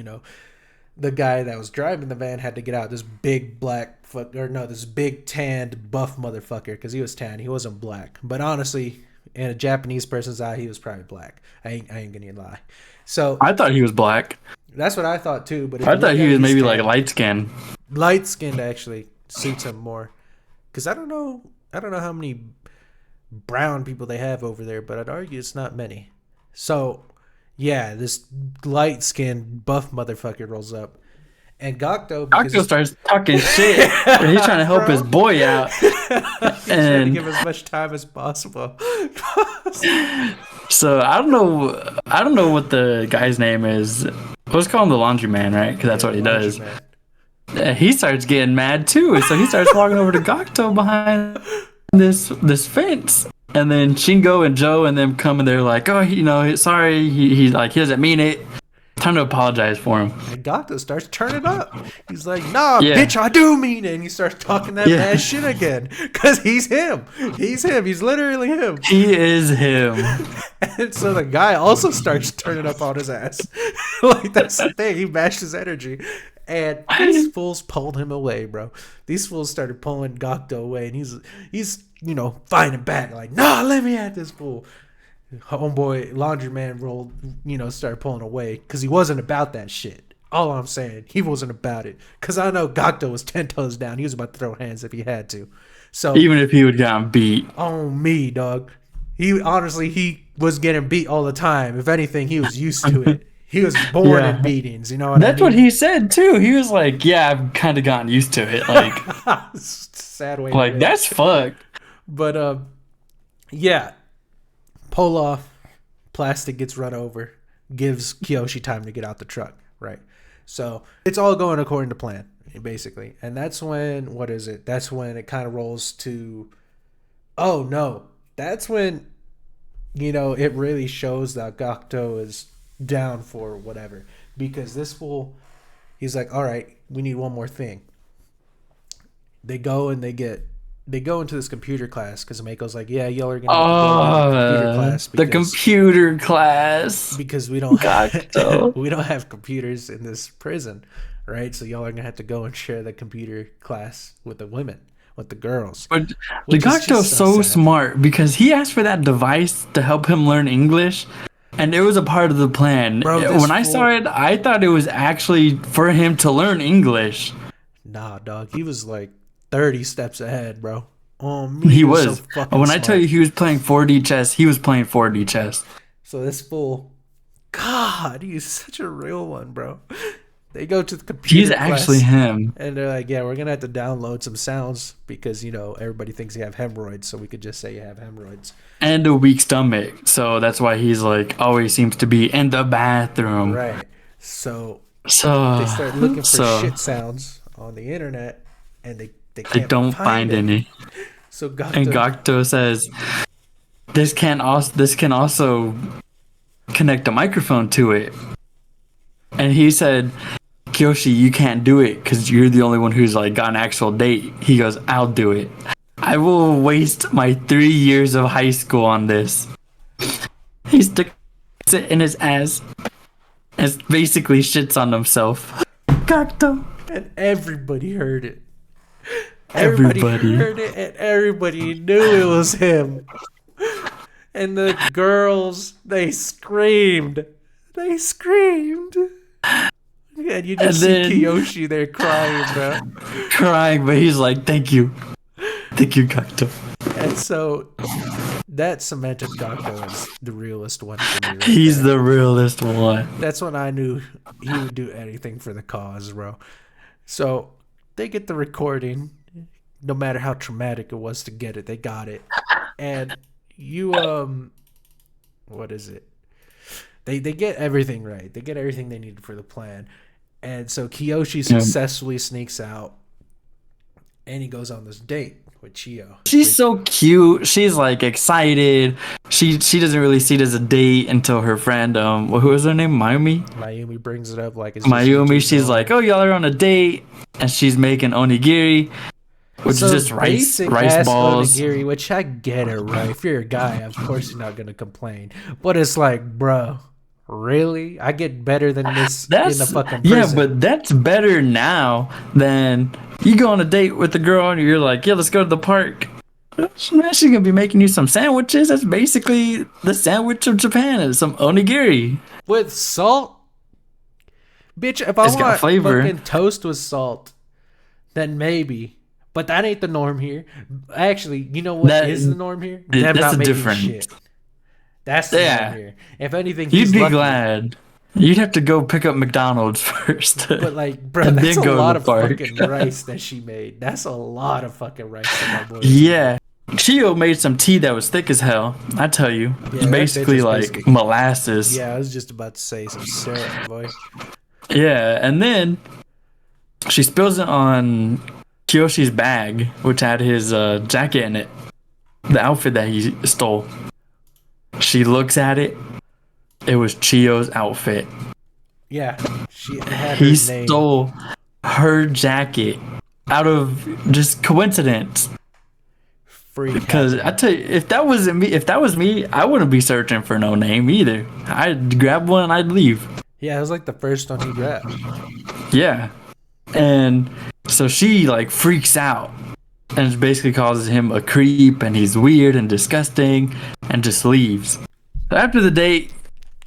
the guy that was driving the van had to get out. This big this big tanned buff motherfucker, because he was tan. He wasn't black, but honestly, in a Japanese person's eye, he was probably black. I ain't gonna lie. So I thought he was black. that's what I thought too. But if I you thought look he at was his maybe tan, like light skinned. light skinned actually suits him more. Because I don't know how many brown people they have over there, but I'd argue it's not many. So yeah, this light skinned buff motherfucker rolls up. And Gakto starts talking shit. And he's trying to help his boy out. He's trying to give as much time as possible. So I don't know what the guy's name is. Let's call him the laundry man, right? Because that's what he does. He starts getting mad too. So he starts walking over to Gakto behind this fence. And then Shingo and Joe and them come and they're like, oh, sorry. He doesn't mean it. Time to apologize for him. And Gakto starts turning up. He's like, nah, bitch, I do mean it. And he starts talking that bad shit again. Because he's him. He's him. He's literally him. He is him. And so the guy also starts turning up on his ass. Like, that's the thing. He matched his energy. And these fools pulled him away, bro. These fools started pulling Gakto away. And he's fighting back. Like, nah, let me at this fool. Homeboy laundryman started pulling away because he wasn't about that shit. All I'm saying, he wasn't about it, because I know Gakto was 10 toes down. He was about to throw hands if he had to. So even if he would gotten beat on me, dog, he was getting beat all the time. If anything, he was used to it. He was born in beatings, you know what That's I mean? what he said too. He was like, yeah, I've kind of gotten used to it. Like, sad way like that's fucked. But yeah, pull off, plastic gets run over, gives Kiyoshi time to get out the truck, right? So it's all going according to plan, basically. And that's when, that's when it kind of rolls to, oh no, that's when, it really shows that Gakto is down for whatever. Because this fool, he's like, all right, we need one more thing. They go into this computer class because Mako's like, yeah, y'all are gonna have to go to computer class Because we don't have computers in this prison, right? So y'all are gonna have to go and share the computer class with the women, with the girls. But the Gakto's so smart because he asked for that device to help him learn English, and it was a part of the plan. Bro, when I saw it, I thought it was actually for him to learn English. Nah, dog, he was like 30 steps ahead, bro. Me, he was. So when smart. I tell you he was playing 4D chess, he was playing 4D chess. So this fool, God, he's such a real one, bro. They go to the computer He's class, actually him. and they're like, yeah, we're going to have to download some sounds because, everybody thinks you have hemorrhoids, so we could just say you have hemorrhoids. And a weak stomach. So that's why he's like always seems to be in the bathroom. Right. So So they start looking for shit sounds on the internet, and they can't don't find it. any. So And Gakto says this can also connect a microphone to it. And he said, Kyoshi, you can't do it because you're the only one who's like got an actual date. He goes, I'll do it. I will waste my 3 years of high school on this. He sticks it in his ass and basically shits on himself. Gakto. And everybody heard it. Everybody heard it, and everybody knew it was him. And the girls, they screamed. They screamed. And you just see Kiyoshi there crying, bro. Crying, but he's like, thank you. Thank you, Gakto. And so that cemented Gakto as the realest one for me. He's the realest one. That's when I knew he would do anything for the cause, bro. So they get the recording. No matter how traumatic it was to get it, they got it. And you, what is it? They get everything right. They get everything they needed for the plan. And so Kiyoshi successfully sneaks out, and he goes on this date with Chiyo. She's so cute. She's like excited. She doesn't really see it as a date until her friend, who was her name? Mayumi brings it up like it's Mayumi. She's like, oh, y'all are on a date, and she's making onigiri, which is just rice balls. Onigiri, which I get it, right? If you're a guy, of course you're not gonna complain. But it's like, bro, really? I get better than this in the fucking prison. Yeah, but that's better now than you go on a date with a girl and you're like, yeah, let's go to the park. She's gonna be making you some sandwiches. That's basically the sandwich of Japan. Is some onigiri with salt. Bitch, if I want fucking toast with salt, then maybe. But that ain't the norm here. Actually, you know what is the norm here? Them that's not making different. Shit. That's the norm here. If anything, you'd be lucky. Glad. You'd have to go pick up McDonald's first. But like, bro, that's a lot of fucking rice that she made. That's a lot of fucking rice that my boy. Yeah. Chiyo made some tea that was thick as hell. I tell you. Yeah, basically like molasses. Yeah, I was just about to say some syrup, boy. Yeah, and then she spills it on Kiyoshi's bag, which had his jacket in it. The outfit that he stole. She looks at it. It was Chiyo's outfit. Yeah. He stole her jacket out of just coincidence. Because I tell you, if that was me, I wouldn't be searching for no name either. I'd grab one and I'd leave. Yeah, it was like the first one he grabbed. Yeah. And so she like freaks out and basically calls him a creep and he's weird and disgusting and just leaves. So after the date,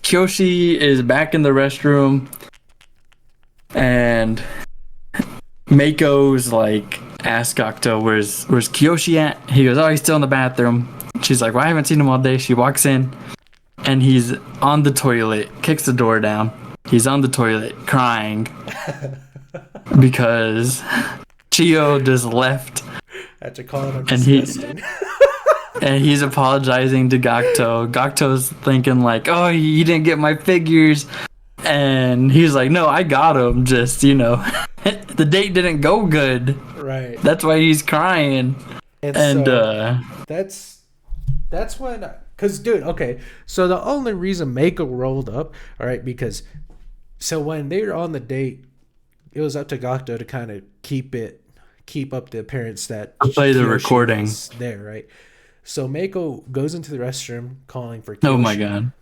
Kyoshi is back in the restroom and Mako's like, ask Gakto, where's Kyoshi at? He goes, oh, he's still in the bathroom. She's like, well, I haven't seen him all day. She walks in and he's on the toilet, kicks the door down. He's on the toilet crying because Chiyo just left. After calling him disgusting. And he's apologizing to Gakto. Gakto's thinking like, oh, you didn't get my figures. And he's like, no, I got him. Just, the date didn't go good. Right. That's why he's crying. And so, that's when, because dude, okay. So the only reason Mako rolled up, all right, because so when they were on the date, it was up to Gakto to kind of keep up the appearance that play the recording there, right? So Mako goes into the restroom calling for Kyoshi. Oh my god.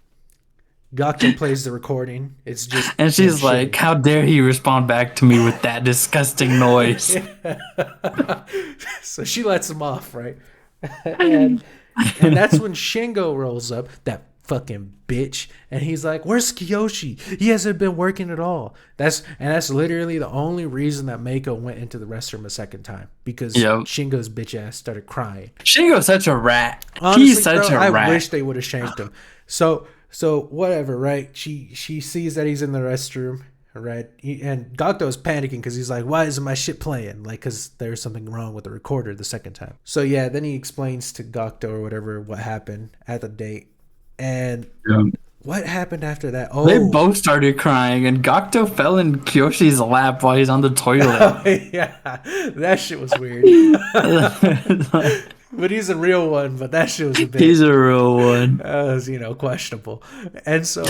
Gakto plays the recording. It's just and she's like, how dare he respond back to me with that disgusting noise. So she lets him off, right? and that's when Shingo rolls up, that fucking bitch, and he's like, where's Kiyoshi? He hasn't been working at all. That's literally the only reason that Mako went into the restroom a second time, because Shingo's bitch ass started crying. Shingo's such a rat. Honestly, he's such a rat. I wish they would have shanked him. So whatever, right? She sees that he's in the restroom, right? And Gakto's panicking because he's like, why isn't my shit playing? Like, because there's something wrong with the recorder the second time. So yeah, then he explains to Gakto or whatever what happened at the date. And what happened after that? Oh, they both started crying, and Gakto fell in Kyoshi's lap while he's on the toilet. yeah, that shit was weird. But he's a real one. But that shit was a bit. He's a real one. That was, questionable. And so,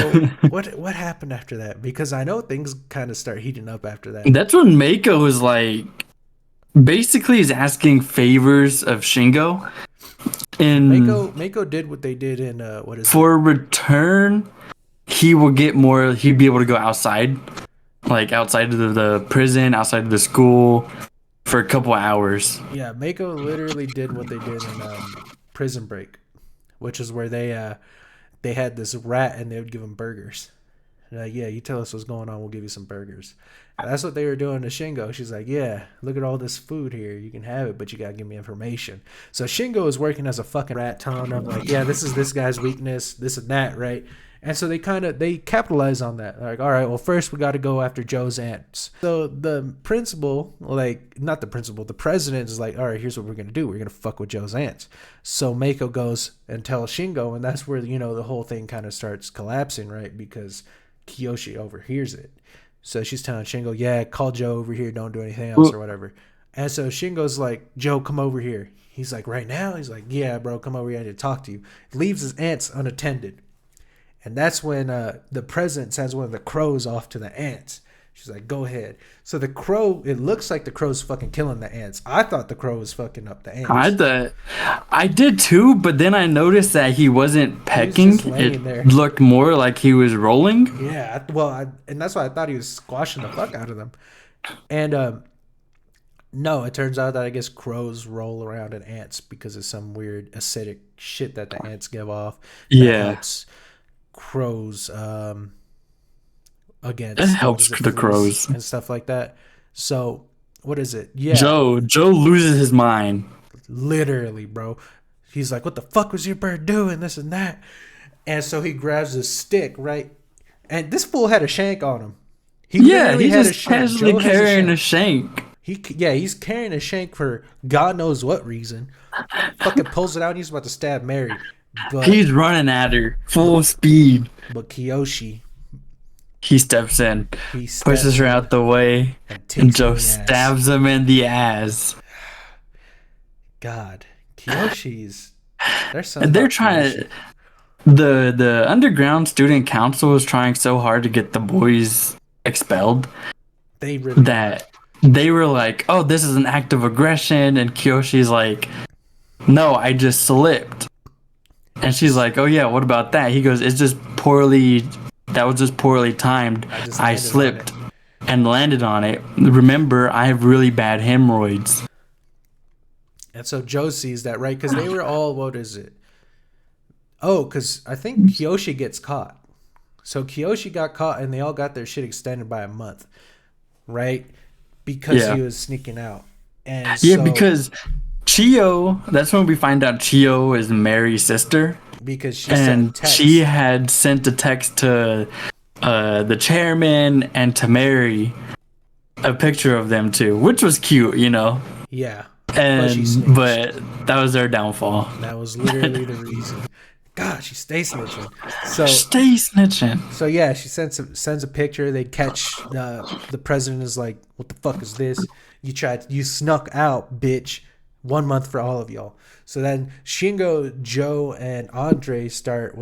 what happened after that? Because I know things kind of start heating up after that. That's when Mako was like, basically, is asking favors of Shingo. And Mako did what they did in what is for it? a return, he will get more. He'd be able to go outside, like outside of the prison, outside of the school, for a couple hours. Yeah, Mako literally did what they did in Prison Break, which is where they had this rat and they would give him burgers. Like, yeah, you tell us what's going on, we'll give you some burgers. And that's what they were doing to Shingo. She's like, yeah, look at all this food here. You can have it, but you got to give me information. So Shingo is working as a fucking rat, telling them, like, yeah, this is this guy's weakness, this and that, right? And so they capitalize on that. Like, all right, well, first we got to go after Joe's aunts. So the principal, the president is like, all right, here's what we're going to do. We're going to fuck with Joe's aunts. So Mako goes and tells Shingo, and that's where, the whole thing kind of starts collapsing, right? Because Kiyoshi overhears it. So she's telling Shingo, yeah, call Joe over here. Don't do anything else or whatever. And so Shingo's like, Joe, come over here. He's like, right now? He's like, yeah, bro, come over here. I need to talk to you. Leaves his aunts unattended. And that's when the president sends one of the crows off to the ants. She's like, go ahead. So the crow, it looks like the crow's fucking killing the ants. I thought the crow was fucking up the ants. I did too, but then I noticed that he wasn't pecking. It looked more like he was rolling. Yeah, and that's why I thought he was squashing the fuck out of them. And no, it turns out that I guess crows roll around in ants because of some weird acidic shit that the ants give off. Yeah. Helps crows against it helps the crows and stuff like that. So what is it? Yeah, Joe loses his mind, literally, bro. He's like, what the fuck was your bird doing, this and that? And so he grabs a stick, right? And this fool had a shank on him. He's just casually carrying a shank. He's carrying a shank for God knows what reason. Fucking pulls it out and he's about to stab Mary. But he's running at her full speed. But Kiyoshi, he steps in, pushes her out the way, and Joe stabs him in the ass. God, Kiyoshi's. They're trying to. The underground student council is trying so hard to get the boys expelled. They were like, "Oh, this is an act of aggression," and Kiyoshi's like, "No, I just slipped." And she's like, "Oh yeah, what about that?" He goes, that was just poorly timed. I slipped and landed on it. Remember, I have really bad hemorrhoids. And so Joe sees that, right? Because they were all, what is it? Oh, because I think Kiyoshi gets caught. So Kiyoshi got caught and they all got their shit extended by a month, right? Because he was sneaking out. And because Chiyo, that's when we find out Chiyo is Mary's sister. Because she had sent a text to the chairman and to Mary, a picture of them too, which was cute, Yeah. But that was their downfall. That was literally the reason. God, she stays snitching. So yeah, she sends a picture. They catch the president is like, what the fuck is this? You snuck out, bitch. 1 month for all of y'all. So then Shingo, Joe, and Andre start,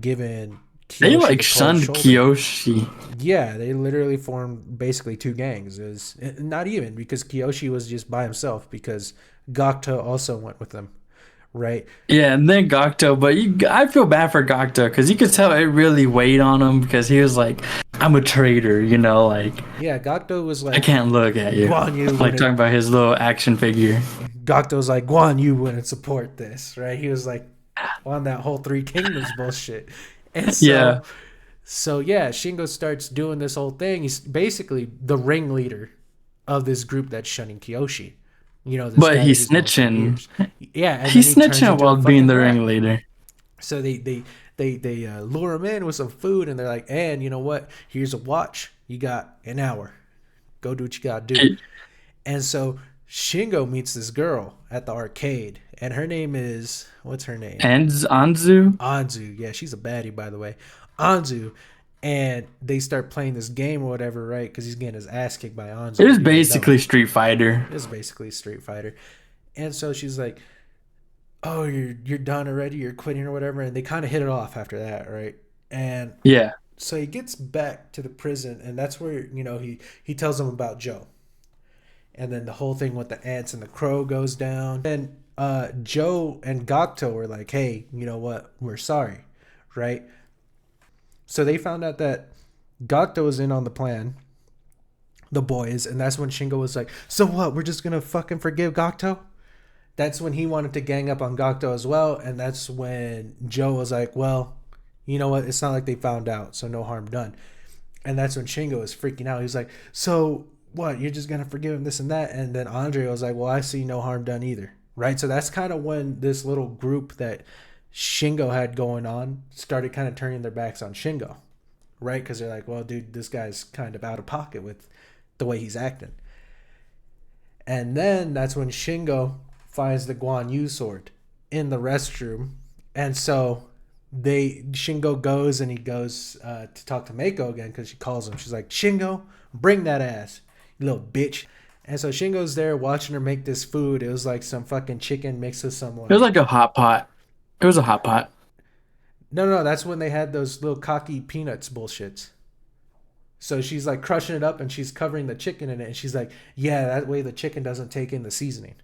giving Kiyoshi they shunned Kiyoshi. Yeah, they literally formed basically two gangs. It was not even because Kiyoshi was just by himself because Gakto also went with them, right? Yeah, and then Gakto, but I feel bad for Gakto because you could tell it really weighed on him because he was like, I'm a traitor, Yeah, Gakto was like, I can't look at you. Talking about his little action figure. Gakto's like, Guan Yu wouldn't support this, right? He was like on that whole Three Kingdoms bullshit. And so Shingo starts doing this whole thing. He's basically the ringleader of this group that's shunning Kiyoshi. But he's snitching. Yeah, he's snitching while being the ringleader. So they lure him in with some food, and they're like, and you know what? Here's a watch. You got an hour. Go do what you gotta do. And so Shingo meets this girl at the arcade, and her name is, what's her name? And Anzu. Anzu. Yeah, she's a baddie, by the way. Anzu. And they start playing this game or whatever, right? Because he's getting his ass kicked by Anzu. It was basically Street Fighter. It was basically Street Fighter. And so she's like, "Oh, you're done already. You're quitting or whatever." And they kind of hit it off after that, right? And Yeah. so he gets back to the prison, and that's where he tells them about Joe, and then the whole thing with the ants and the crow goes down. And Joe and Gakuto were like, "Hey, you know what? We're sorry," right? So they found out that Gakuto was in on the plan, the boys, and that's when Shingo was like, "So what? We're just gonna fucking forgive Gakuto?" That's when he wanted to gang up on Gakuto as well, and that's when Joe was like, "Well, you know what? It's not like they found out, so no harm done." And that's when Shingo was freaking out. He was like, "So what? You're just gonna forgive him this and that?" And then Andre was like, "Well, I see no harm done either." Right? So that's kind of when this little group that Shingo had going on started kind of turning their backs on Shingo, right? Because they're like, "Well, dude, this guy's kind of out of pocket with the way he's acting." And then that's when Shingo finds the Guan Yu sword in the restroom, and so Shingo goes and he goes to talk to Mako again because she calls him. She's like, "Shingo, bring that ass, you little bitch." And so Shingo's there watching her make this food. It was like some fucking chicken mixed with some It was like a hot pot. It was a hot pot. No, that's when they had those little cocky peanuts bullshits. So she's like crushing it up and she's covering the chicken in it, and she's like, "Yeah, that way the chicken doesn't take in the seasoning."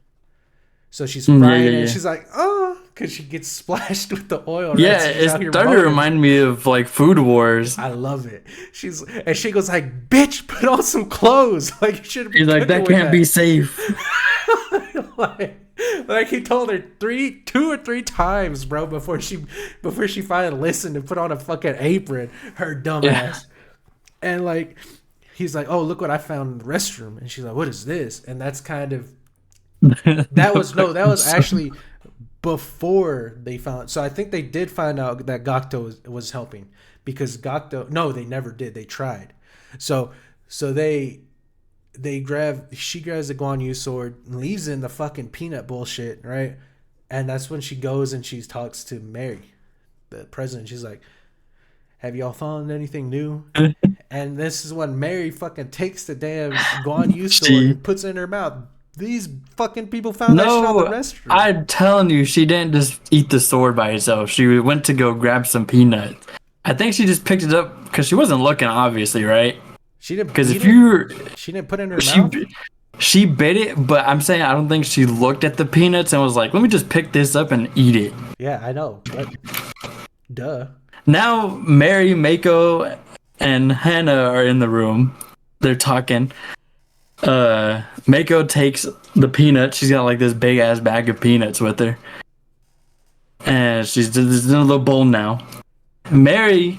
So she's frying it, and she's like, "Oh," because she gets splashed with the oil. Right? Yeah, So it started to remind me of like Food Wars. I love it. And she goes like, "Bitch, put on some clothes. Like you should be." He's like, that can't be safe. like he told her two or three times, bro, before she finally listened and put on a fucking apron. Her dumb ass. And like, he's like, "Oh, look what I found in the restroom," and she's like, "What is this?" And that's kind of that was actually before they found. So I think they did find out that Gakuto was helping, because Gakuto. No, they never did. They tried. So she grabs the Guan Yu sword, leaves in the fucking peanut bullshit, right? And that's when she goes and she talks to Mary, the president. She's like, "Have y'all found anything new?" And this is when Mary fucking takes the damn Guan Yu sword and puts it in her mouth. These fucking people found that shit on the restroom. I'm telling you, she didn't just eat the sword by herself. She went to go grab some peanuts. I think she just picked it up because she wasn't looking, obviously, right? She didn't. Because she didn't put it in her mouth. She bit it, but I'm saying I don't think she looked at the peanuts and was like, "Let me just pick this up and eat it." Yeah, I know. But, duh. Now Mary, Mako, and Hannah are in the room. They're talking. Mako takes the peanuts. She's got like this big ass bag of peanuts with her, and she's in a little bowl now. Mary,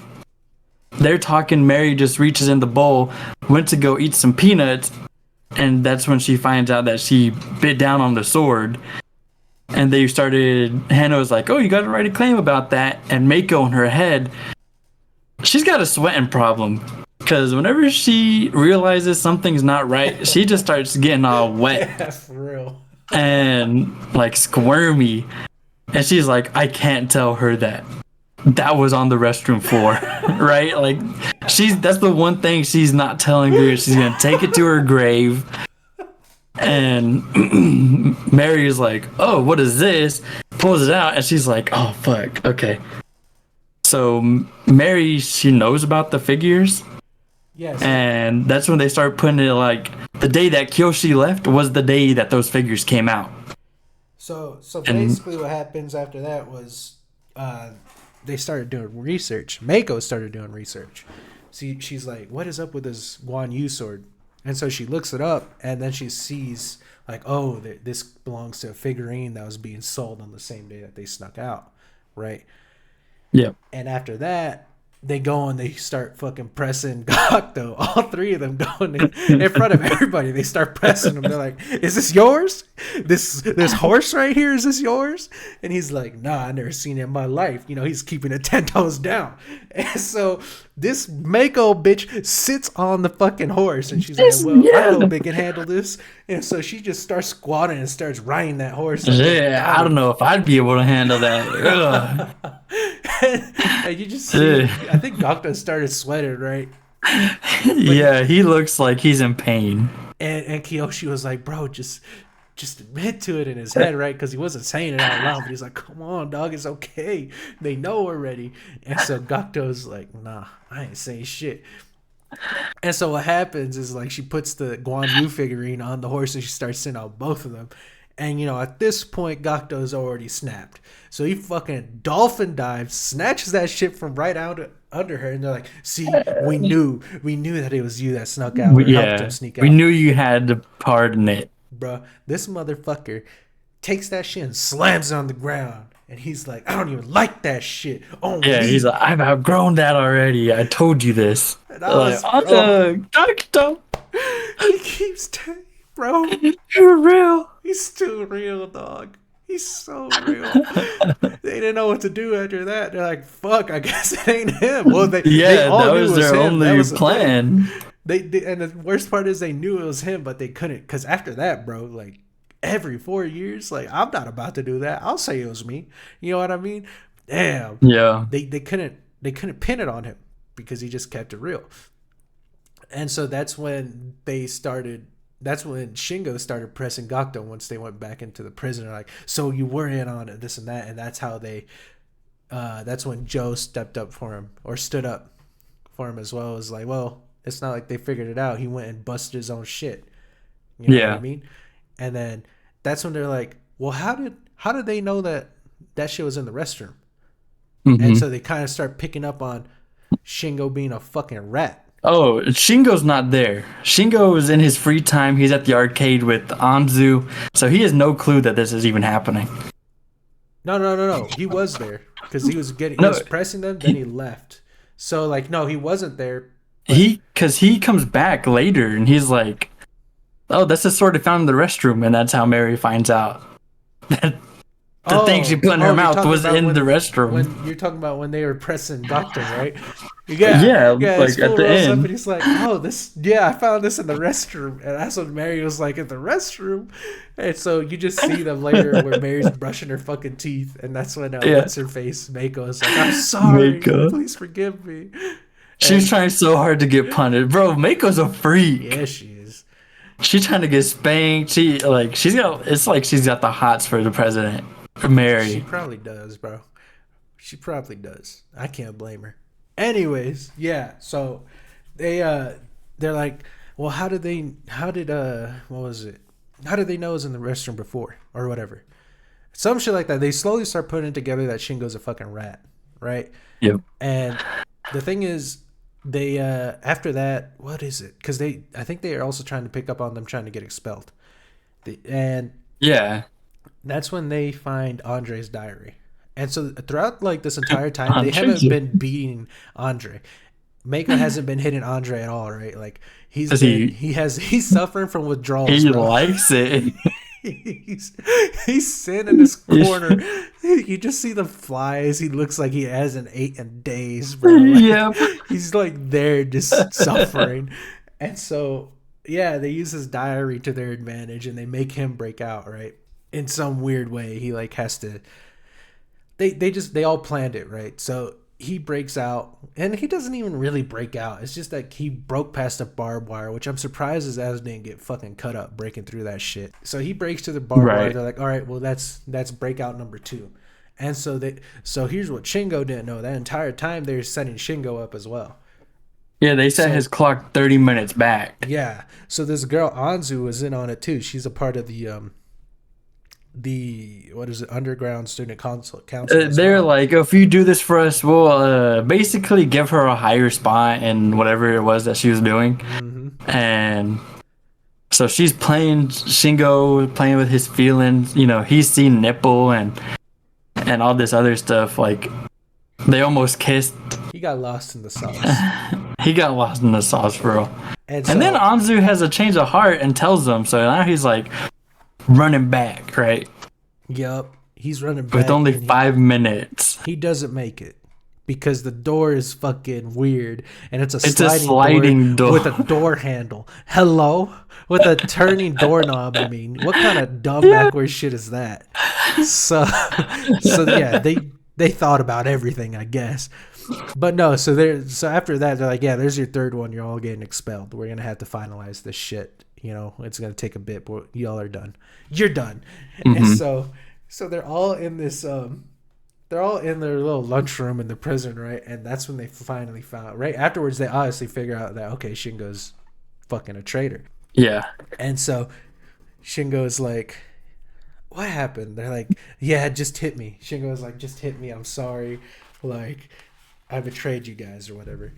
they're talking. Mary just reaches in the bowl, went to go eat some peanuts, and that's when she finds out that she bit down on the sword. And they started. Hannah was like, "Oh, you got to write a claim about that." And Mako in her head, she's got a sweating problem. Because whenever she realizes something's not right, she just starts getting all wet. Yeah, for real. And like squirmy. And she's like, "I can't tell her that was on the restroom floor." Right? Like, that's the one thing she's not telling her. She's going to take it to her grave. And Mary is like, "Oh, what is this?" Pulls it out, and she's like, "Oh, fuck. Okay." So Mary, she knows about the figures. Yes. And that's when they start putting it like the day that Kyoshi left was the day that those figures came out. So basically what happens after that was they started doing research. Mako started doing research. See, she's like, "What is up with this Guan Yu sword?" And so she looks it up, and then she sees like, "Oh, this belongs to a figurine that was being sold on the same day that they snuck out," right? Yeah. And after that, they go and they start fucking pressing Gakto. All three of them going in front of everybody. They start pressing him. They're like, "Is this yours? This horse right here, is this yours?" And he's like, "Nah, I never seen it in my life." You know, he's keeping it 10 toes down. And so this Mako bitch sits on the fucking horse, and she's like, "Well, I don't know if they can handle this." And so she just starts squatting and starts riding that horse. Like, yeah, I don't know if I'd be able to handle that. and you just see, I think Gakto started sweating, right? Yeah, he looks like he's in pain. And Kiyoshi was like, "Bro, just admit to it," in his head, right? Because he wasn't saying it out loud, but he's like, "Come on, dog, it's okay. They know already." And so Gakto's like, "Nah, I ain't saying shit." And so what happens is, like, she puts the Guan Yu figurine on the horse and she starts sitting on both of them. And, you know, at this point, Gakto's already snapped. So he fucking dolphin dives, snatches that shit from right out under her, and they're like, "See, we knew that it was you that snuck out, or helped him sneak out. We knew you had the part in it." Bruh, this motherfucker takes that shit and slams it on the ground. And he's like, "I don't even like that shit." Oh, yeah, he's like, "I've outgrown that already. I told you this." And I was like, Gakto. He keeps telling, bro. You're real. He's too real, dog. He's so real. They didn't know what to do after that. They're like, "Fuck, I guess it ain't him." Well, they all that knew was it was their him. only plan. They and the worst part is they knew it was him, but they couldn't. Because after that, bro, like, every 4 years, like, I'm not about to do that. I'll say it was me. You know what I mean? Damn. Yeah. They couldn't pin it on him because he just kept it real. And so that's when Shingo started pressing Gakto once they went back into the prison. They're like, "So you were in on it, this and that." And that's how that's when Joe stepped up for him, or stood up for him as well. It was like, well, it's not like they figured it out. He went and busted his own shit. You know what I mean? And then that's when they're like, "Well, how did they know that shit was in the restroom?" Mm-hmm. And so they kind of start picking up on Shingo being a fucking rat. Oh, Shingo's not there. Shingo is in his free time. He's at the arcade with Anzu, so he has no clue that this is even happening. No. He was there because he was pressing them. Then he left. So, like, no, he wasn't there. Because he comes back later and he's like, "Oh, that's the sword I found in the restroom," and that's how Mary finds out that the thing she put in her mouth was in the restroom. When you're talking about when they were pressing Gakto, right? Yeah, like at the end. And he's like, "Oh, I found this in the restroom." And that's when Mary was like, "In the restroom?" And so you just see them later where Mary's brushing her fucking teeth. And that's when what's her face, Mako, is like, "I'm sorry, please forgive me." She's trying so hard to get punished. Bro, Mako's a freak. Yeah, she is. She's trying to get spanked. It's like she's got the hots for the president. Mary. She probably does, bro. She probably does. I can't blame her. Anyways, yeah. So they're like, "Well, how did they know it was in the restroom before?" Or whatever. Some shit like that. They slowly start putting together that Shingo's a fucking rat, right? Yep. And the thing is, they after that, what is it? Because I think they are also trying to pick up on them trying to get expelled. That's when they find Andre's diary. And so throughout, like, this entire time, they haven't been beating Andre. Mako hasn't been hitting Andre at all, right? Like, he's suffering from withdrawals. He likes it. He's sitting in this corner. You just see the flies. He looks like he hasn't ate in days, bro. Like, yeah. He's like there just suffering. And so, yeah, they use his diary to their advantage and they make him break out, right? In some weird way. He like has to they all planned it, right? So he breaks out, and he doesn't even really break out. It's just that he broke past a barbed wire, which I'm surprised his ass didn't get fucking cut up breaking through that shit. So he breaks to the barbed wire. They're like, "All right, well that's breakout number 2." And so here's what Shingo didn't know. That entire time they're setting Shingo up as well. Yeah, they set his clock 30 minutes back. Yeah. So this girl Anzu was in on it too. She's a part of the what is it, underground student council. They're like, "If you do this for us, we'll basically give her a higher spot in whatever it was that she was doing." Mm-hmm. And so she's Shingo playing with his feelings. You know, he's seen nipple and all this other stuff. Like, they almost kissed. He got lost in the sauce. He got lost in the sauce, bro. And And then so, Anzu has a change of heart and tells them. So now he's like running back, right? yup, he's running back. With only and 5 minutes. he doesn't make it because the door is fucking weird, and it's a sliding door with a door handle. Hello, with a turning doorknob. I mean, what kind of dumb backwards shit is that? So yeah, they thought about everything, I guess. But no, so after that, they're like, yeah, there's your third one. You're all getting expelled. We're gonna have to finalize this shit. You know, it's gonna take a bit, but y'all are done. You're done. Mm-hmm. And so they're all in this they're all in their little lunchroom in the prison, right? And that's when they finally found, right afterwards, they obviously figure out that, okay, Shingo's fucking a traitor. Yeah. And so Shingo's like, what happened? They're like, yeah, just hit me. Shingo's like, just hit me. I'm sorry. Like, I betrayed you guys or whatever.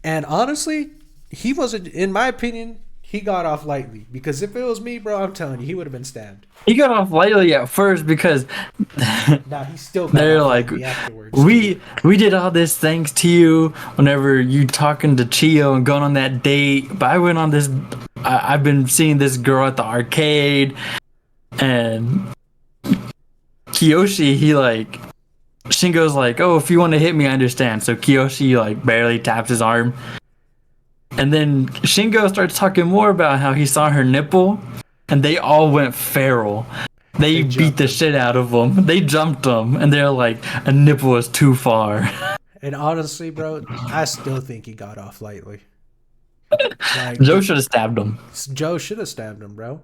And honestly, he wasn't, in my opinion, he got off lightly, because if it was me, bro, I'm telling you, he would have been stabbed. He got off lightly at first because he still got they're off like, afterwards. we did all this thanks to you whenever you talking to Chiyo and going on that date. But I went on this, I've been seeing this girl at the arcade, and Kiyoshi, Shingo's like, oh, if you want to hit me, I understand. So Kiyoshi like barely taps his arm. And then Shingo starts talking more about how he saw her nipple, and they all went feral. They beat the shit out of him. They jumped him, and they're like, a nipple is too far. And honestly, bro, I still think he got off lightly. Like, Joe should have stabbed him. Joe should have stabbed him, bro.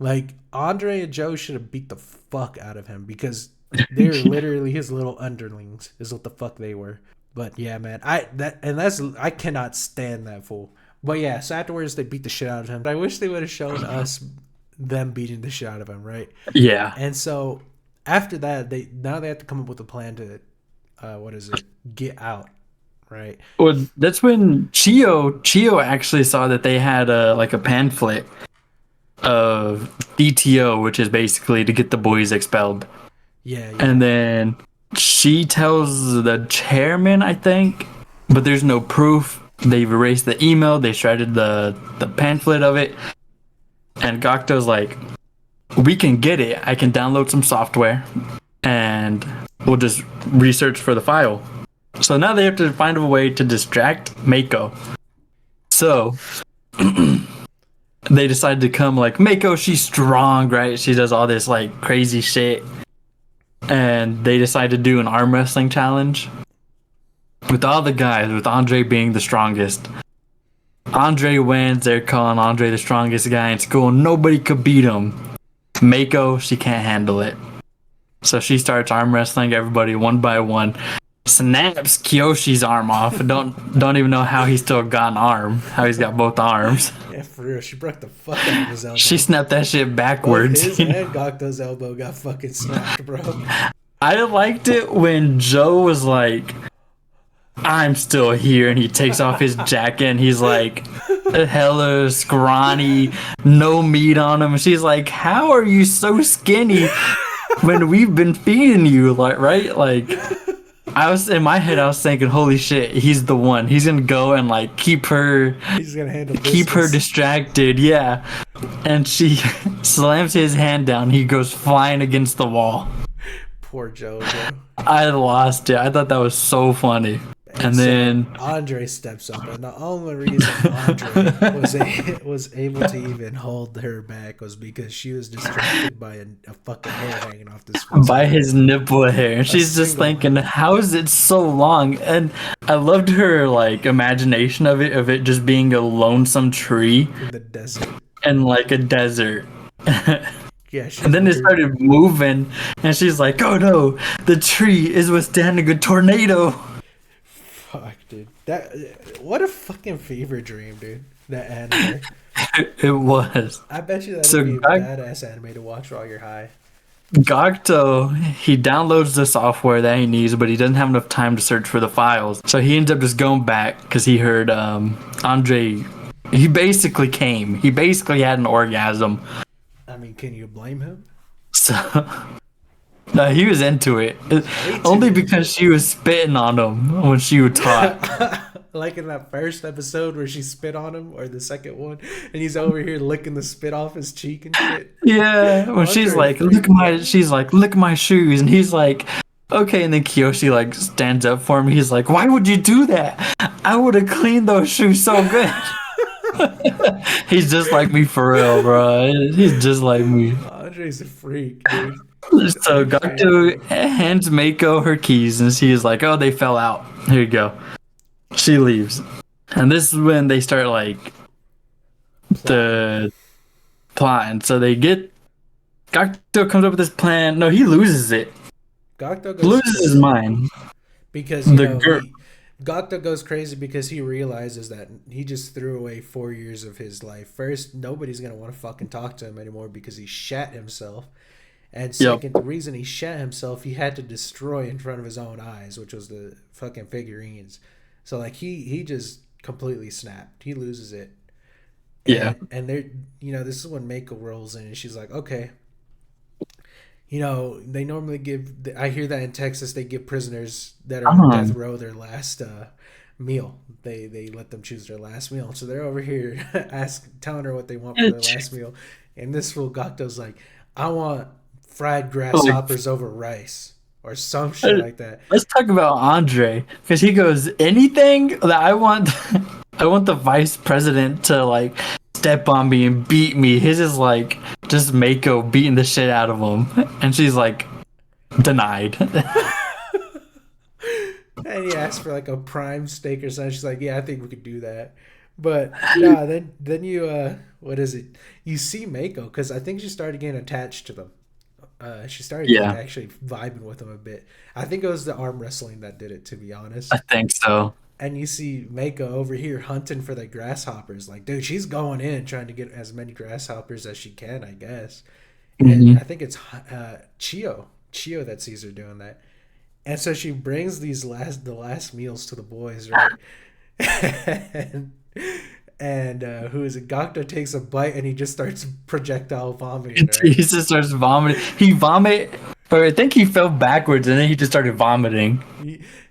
Like, Andre and Joe should have beat the fuck out of him, because they're literally his little underlings, is what the fuck they were. But yeah, man, I cannot stand that fool. But yeah, so afterwards they beat the shit out of him. I wish they would have shown us them beating the shit out of him, right? Yeah. And so after that, they have to come up with a plan to, get out, right? Well, that's when Chiyo actually saw that they had a pamphlet of DTO, which is basically to get the boys expelled. Yeah. And then she tells the chairman, I think, but there's no proof. They've erased the email. They shredded the pamphlet of it. And Gakto's like, we can get it. I can download some software, and we'll just research for the file. So now they have to find a way to distract Mako. So they decide to come like, Mako, she's strong, right? She does all this like crazy shit. And they decide to do an arm wrestling challenge with all the guys, with Andre being the strongest. Andre wins. They're calling Andre the strongest guy in school. Nobody could beat him. Mako, she can't handle it. So she starts arm wrestling everybody one by one. Snaps Kiyoshi's arm off. Don't even know how he's still got an arm. How he's got both arms. Yeah, for real. She broke the fuck out of his elbow. She snapped that shit backwards. Both his and Gakto's elbow got fucking snapped, bro. I liked it when Joe was like, I'm still here, and he takes off his jacket and he's like hella scrawny, no meat on him. She's like, how are you so skinny when we've been feeding you? Like, right? Like, I was in my head, I was thinking, holy shit, he's the one. He's gonna go and like keep her distracted. Yeah. And she slams his hand down. He goes flying against the wall. Poor Joe, bro. I lost it. I thought that was so funny. And so then Andre steps up, and the only reason Andre was able to even hold her back was because she was distracted by a fucking hair hanging off this. By his nipple hair. And she's just thinking, how is it so long? And I loved her like imagination of it just being a lonesome tree in the desert. And like a desert. Yeah, and then it started moving, and she's like, oh no, the tree is withstanding a tornado. Fuck, dude. What a fucking fever dream, dude. That anime. It was. I bet you that would be a badass anime to watch while you're high. Gakto, he downloads the software that he needs, but he doesn't have enough time to search for the files. So he ends up just going back because he heard Andre. He basically came. He basically had an orgasm. I mean, can you blame him? So No, he was into it. Only because she was spitting on him when she would talk. Like in that first episode where she spit on him, or the second one, and he's over here licking the spit off his cheek and shit. Yeah, when she's Andre like, freaked she's like, look at my shoes, and he's like, okay, and then Kiyoshi like stands up for him. He's like, why would you do that? I would have cleaned those shoes so good. He's just like me for real, bro. He's just like me. Andre's a freak, dude. So Gakuto hands Mako her keys, and she's like, "Oh, they fell out. Here you go." She leaves, and this is when they start like the plot. So they get Gakuto comes up with this plan. No, he loses it. Gakuto goes Loses his mind because Gakuto goes crazy because he realizes that he just threw away 4 years of his life. First, nobody's gonna want to fucking talk to him anymore because he shat himself. And second, the reason he shat himself, he had to destroy in front of his own eyes, which was the fucking figurines. So like he just completely snapped. He loses it. Yeah. And they're this is when Mako rolls in and she's like, okay. They normally give. I hear that in Texas they give prisoners that are on death row their last meal. They let them choose their last meal. So they're over here telling her what they want for their last meal. And this fool Gakuto's like, I want fried grasshoppers over rice or some shit like that. Let's talk about Andre, because he goes, anything that I want. I want the vice president to like step on me and beat me. His is like just Mako beating the shit out of him, and she's like denied. And he asked for like a prime steak or something. She's like, yeah, I think we could do that. But nah, then you what is it? You see Mako, because I think she started getting attached to them. She started actually vibing with them a bit. I think it was the arm wrestling that did it, to be honest. I think so. And you see Mako over here hunting for the grasshoppers. Like, dude, she's going in trying to get as many grasshoppers as she can, I guess. And I think it's Chio that sees her doing that. And so she brings the last meals to the boys, right? and who is it? Gakuto takes a bite and he just starts projectile vomiting. Right? He just starts vomiting. He vomit, or I think he fell backwards and then he just started vomiting.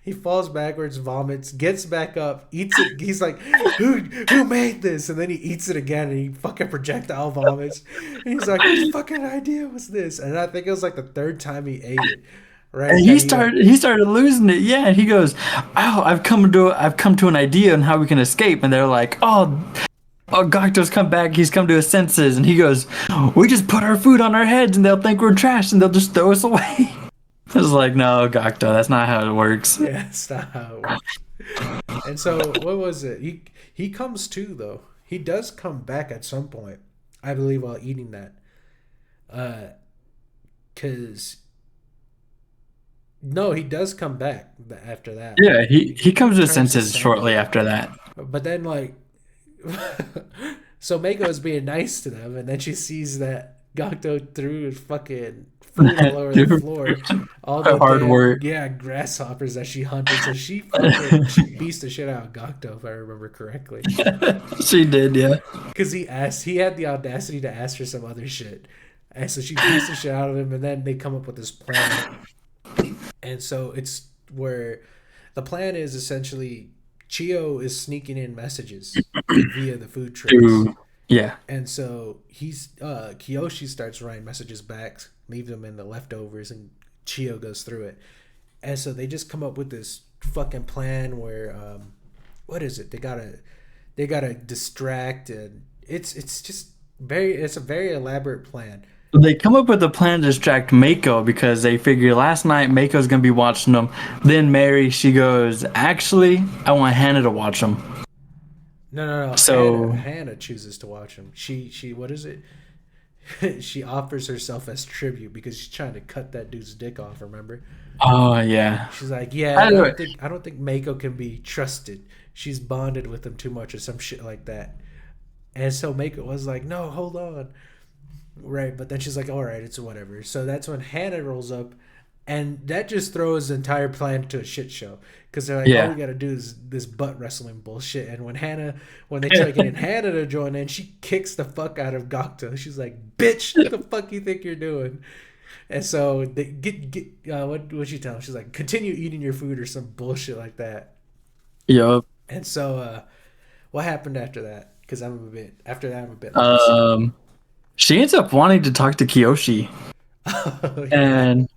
He falls backwards, vomits, gets back up, eats it. He's like, who made this? And then he eats it again and he fucking projectile vomits. And he's like, what fucking idea was this? And I think it was like the third time he ate it. Right. And he started losing it. Yeah, and he goes, "Oh, I've come to an idea on how we can escape." And they're like, "Oh, Gakuto's come back. He's come to his senses." And he goes, "We just put our food on our heads, and they'll think we're trash, and they'll just throw us away." I was like, "No, Gakuto, that's not how it works." Yeah, that's not how it works. And so, what was it? He comes to though. He does come back at some point, I believe, while eating that. Because. No, he does come back after that. Yeah, he comes to his senses shortly after that. But then, like, so Mako is being nice to them, and then she sees that Gakuto threw his fucking food all over the floor. All the hard work. Yeah, grasshoppers that she hunted. So she fucking beats the shit out of Gakuto, if I remember correctly. She did, yeah. Because he had the audacity to ask her some other shit. And so she beats the shit out of him, and then they come up with this plan. And so it's where the plan is essentially Chio is sneaking in messages via the food trays. Yeah. And so Kiyoshi starts writing messages back, leave them in the leftovers, and Chio goes through it. And so they just come up with this fucking plan where what is it? They gotta distract, and it's a very elaborate plan. They come up with a plan to distract Mako because they figure last night Mako's gonna be watching them. Then Mary, she goes, "Actually, I want Hannah to watch them." No. So Hannah chooses to watch them. She what is it? She offers herself as tribute because she's trying to cut that dude's dick off. Remember? Oh yeah. She's like, yeah, I don't think Mako can be trusted. She's bonded with him too much or some shit like that. And so Mako was like, no, hold on. Right, but then she's like, all right, it's whatever. So that's when Hannah rolls up, and that just throws the entire plan to a shit show. Because they're like, all we got to do is this butt wrestling bullshit. And when they try getting Hannah to join in, she kicks the fuck out of Gakuto. She's like, bitch, what the fuck you think you're doing? And so they get what she tell him? She's like, continue eating your food or some bullshit like that. Yup. And so what happened after that? Because I'm a bit lost. Um, she ends up wanting to talk to Kiyoshi, Oh yeah. and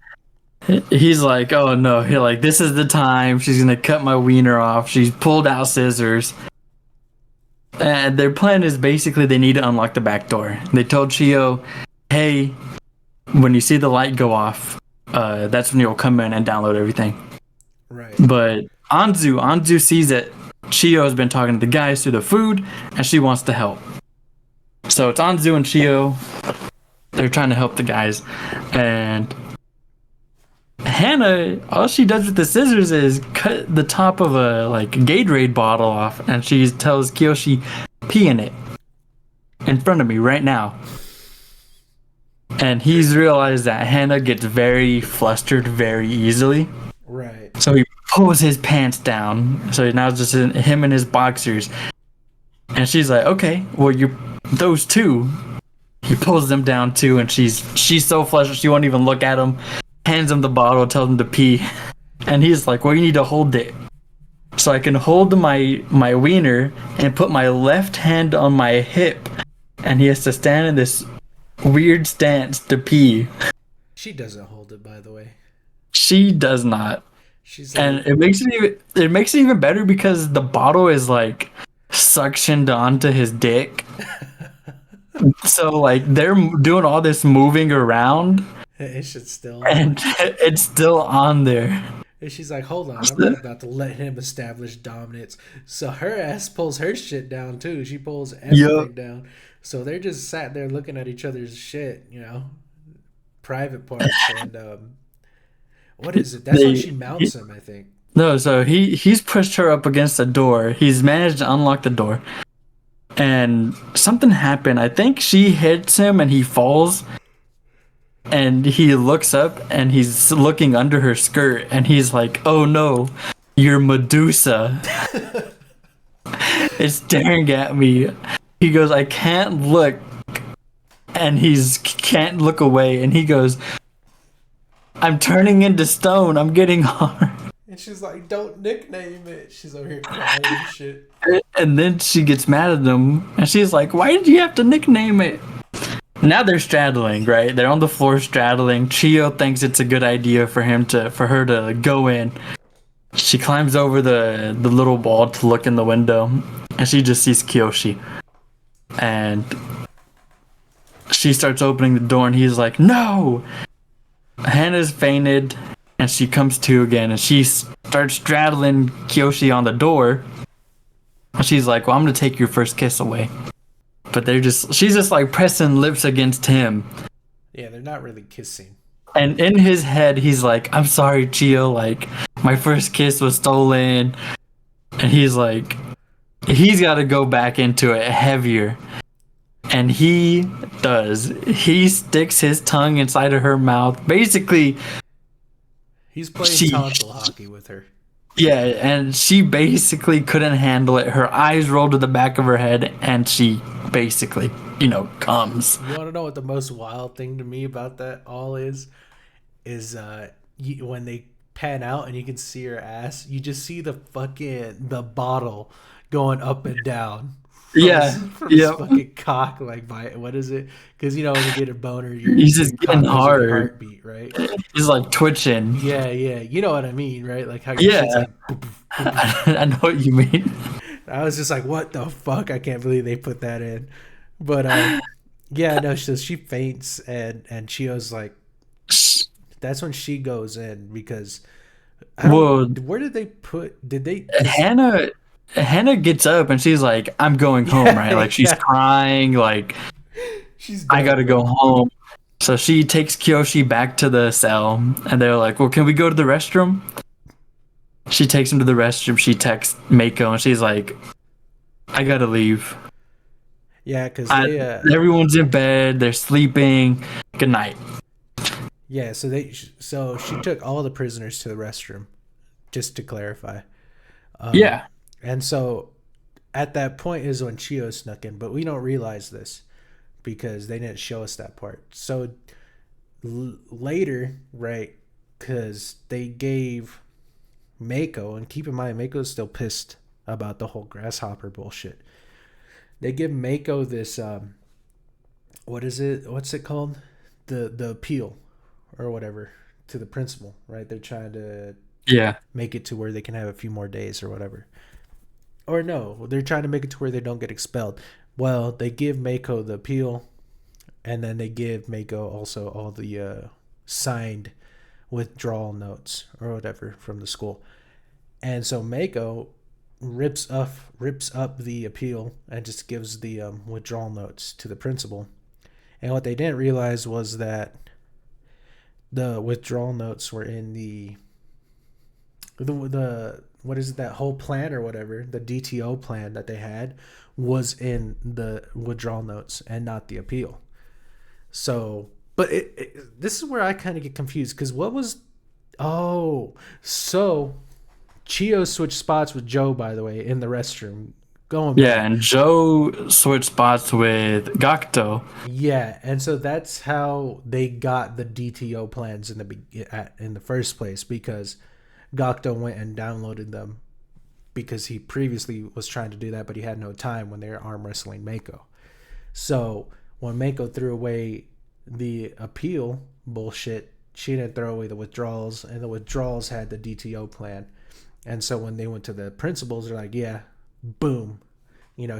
he's like, "Oh no!" He like, "This is the time. She's gonna cut my wiener off." She's pulled out scissors, and their plan is basically they need to unlock the back door. They told Chio, "Hey, when you see the light go off, that's when you'll come in and download everything." Right. But Anzu sees that Chio has been talking to the guys through the food, and she wants to help. So it's Anzu and Chio. They're trying to help the guys, and Hannah, all she does with the scissors is cut the top of a like Gatorade bottle off, and she tells Kiyoshi, "Pee in it in front of me right now." And he's realized that Hannah gets very flustered very easily, Right. so he pulls his pants down. So now it's just him and his boxers, and she's like, "Okay, well you those two." He pulls them down too, and she's so flustered she won't even look at him. Hands him the bottle, tells him to pee, and he's like, "Well, you need to hold it, so I can hold my wiener and put my left hand on my hip." And he has to stand in this weird stance to pee. She doesn't hold it, by the way. She does not, She's and like, it makes it even better because the bottle is like suctioned onto his dick. So like they're doing all this moving around, it should still. and it's still on there. And she's like, hold on, I'm not about to let him establish dominance. So her ass pulls her shit down too. She pulls Yup. everything down. So they're just sat there looking at each other's shit, private parts. And what is it? That's when she mounts him, I think. No, so he's pushed her up against the door. He's managed to unlock the door, and something happened. I think she hits him and he falls, and he looks up and he's looking under her skirt, and he's like, "Oh no, you're Medusa." It's staring at me. He goes, "I can't look," and he's can't look away, and he goes, "I'm turning into stone. I'm getting hard." And she's like, don't nickname it. She's over here crying and shit. And then she gets mad at him, and she's like, "Why did you have to nickname it?" Now they're straddling, right? They're on the floor straddling. Chio thinks it's a good idea for her to go in. She climbs over the little wall to look in the window, and she just sees Kiyoshi. And she starts opening the door, and he's like, "No!" Hannah's fainted, and she comes to again, and she starts straddling Kiyoshi on the door. She's like, "Well, I'm gonna take your first kiss away." But she's just like pressing lips against him. Yeah, they're not really kissing. And in his head, he's like, "I'm sorry, Chio, like, my first kiss was stolen." And he's like, he's gotta go back into it heavier. And he does. He sticks his tongue inside of her mouth. Basically, He's playing tonsil hockey with her. yeah, and she basically couldn't handle it. Her eyes rolled to the back of her head, and she basically, comes. You want to know what the most wild thing to me about that all is when they pan out and you can see her ass, you just see the bottle going up and down. From his fucking cock, like what is it? Because when you get a boner, he's just getting hard. Heartbeat, right? He's like twitching. Yeah, you know what I mean, right? Like how yeah, shit's like, I know what you mean. I was just like, what the fuck? I can't believe they put that in. But yeah, no, so she faints, and Chio's like, that's when she goes in because where did they put? Did they? Hannah gets up and she's like, "I'm going home," right? Like she's crying, like I gotta go home. So she takes Kiyoshi back to the cell, and they're like, "Well, can we go to the restroom?" She takes him to the restroom. She texts Mako, and she's like, "I gotta leave." Yeah, because everyone's in bed. They're sleeping. Good night. Yeah, so she took all the prisoners to the restroom, just to clarify. Yeah. And so at that point is when Chio snuck in, but we don't realize this because they didn't show us that part. So later, right? Because they gave Mako, and keep in mind, Mako's still pissed about the whole grasshopper bullshit. They give Mako this, what is it? What's it called? The appeal or whatever to the principal, right? They're trying to Yeah. make it to where they can have a few more days or whatever. Or no, they're trying to make it to where they don't get expelled. Well, they give Mako the appeal, and then they give Mako also all the signed withdrawal notes or whatever from the school. And so Mako rips up the appeal and just gives the withdrawal notes to the principal. And what they didn't realize was that the withdrawal notes were in the what is it, that whole plan or whatever, the DTO plan that they had was in the withdrawal notes and not the appeal. So, but this is where I kind of get confused, because so Chio switched spots with Joe, by the way, in the restroom. Going back. Yeah, and Joe switched spots with Gakuto. Yeah, and so that's how they got the DTO plans in the first place, because Gakuto went and downloaded them because he previously was trying to do that, but he had no time when they were arm wrestling Mako. So when Mako threw away the appeal bullshit, she didn't throw away the withdrawals, and the withdrawals had the DTO plan. And so when they went to the principals, they're like, yeah, boom,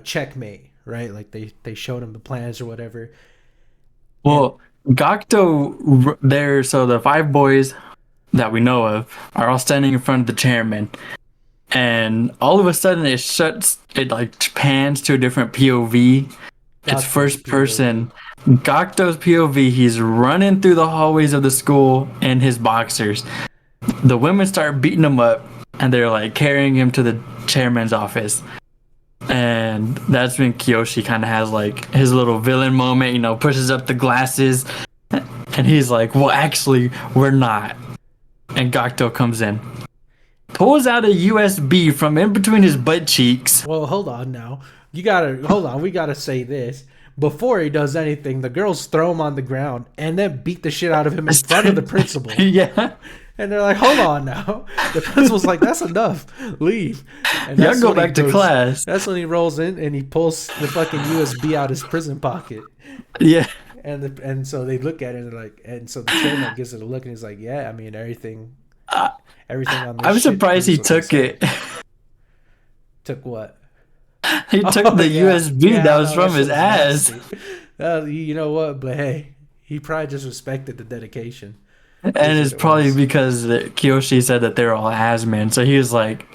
checkmate, right? Like they showed him the plans or whatever. Well, Gakuto, so the 5 boys that we know of are all standing in front of the chairman, and all of a sudden it like pans to a different POV. It's first person. Gakuto's POV, he's running through the hallways of the school in his boxers. The women start beating him up, and they're like carrying him to the chairman's office. And that's when Kiyoshi kind of has like his little villain moment, pushes up the glasses, and he's like, well, actually, we're not. And Gakuto comes in, pulls out a USB from in between his butt cheeks. Well, hold on now. Hold on. We gotta say this. Before he does anything, the girls throw him on the ground and then beat the shit out of him in front of the principal. Yeah. And they're like, hold on now. The principal's like, that's enough. Leave. And y'all go back to class. That's when he rolls in and he pulls the fucking USB out his prison pocket. Yeah. And so they look at it and they're like, and so the chairman gives it a look and he's like, yeah, I mean, everything on this I'm surprised he took it. Took what? He took the USB that was from his ass. You know what? But hey, he probably just respected the dedication. And it's probably because Kiyoshi said that they're all ass men. So he was like,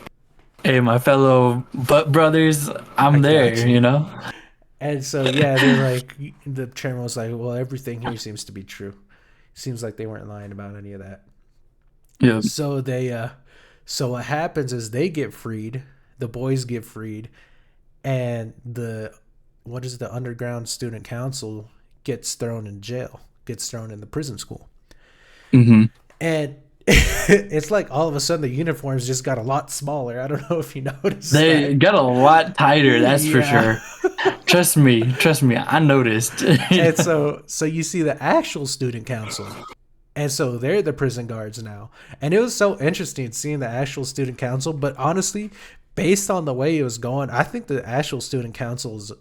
hey, my fellow butt brothers, I'm there, And so, yeah, they're like, the chairman was like, well, everything here seems to be true. Seems like they weren't lying about any of that. Yeah. So so what happens is they get freed, the boys get freed, and the underground student council gets thrown in jail, gets thrown in the prison school. Mm-hmm. And it's like all of a sudden the uniforms just got a lot smaller. I don't know if you noticed. They got a lot tighter, that's for sure. Trust me, I noticed. And so you see the actual student council. And so they're the prison guards now. And it was so interesting seeing the actual student council. But honestly, based on the way it was going, I think the actual student council is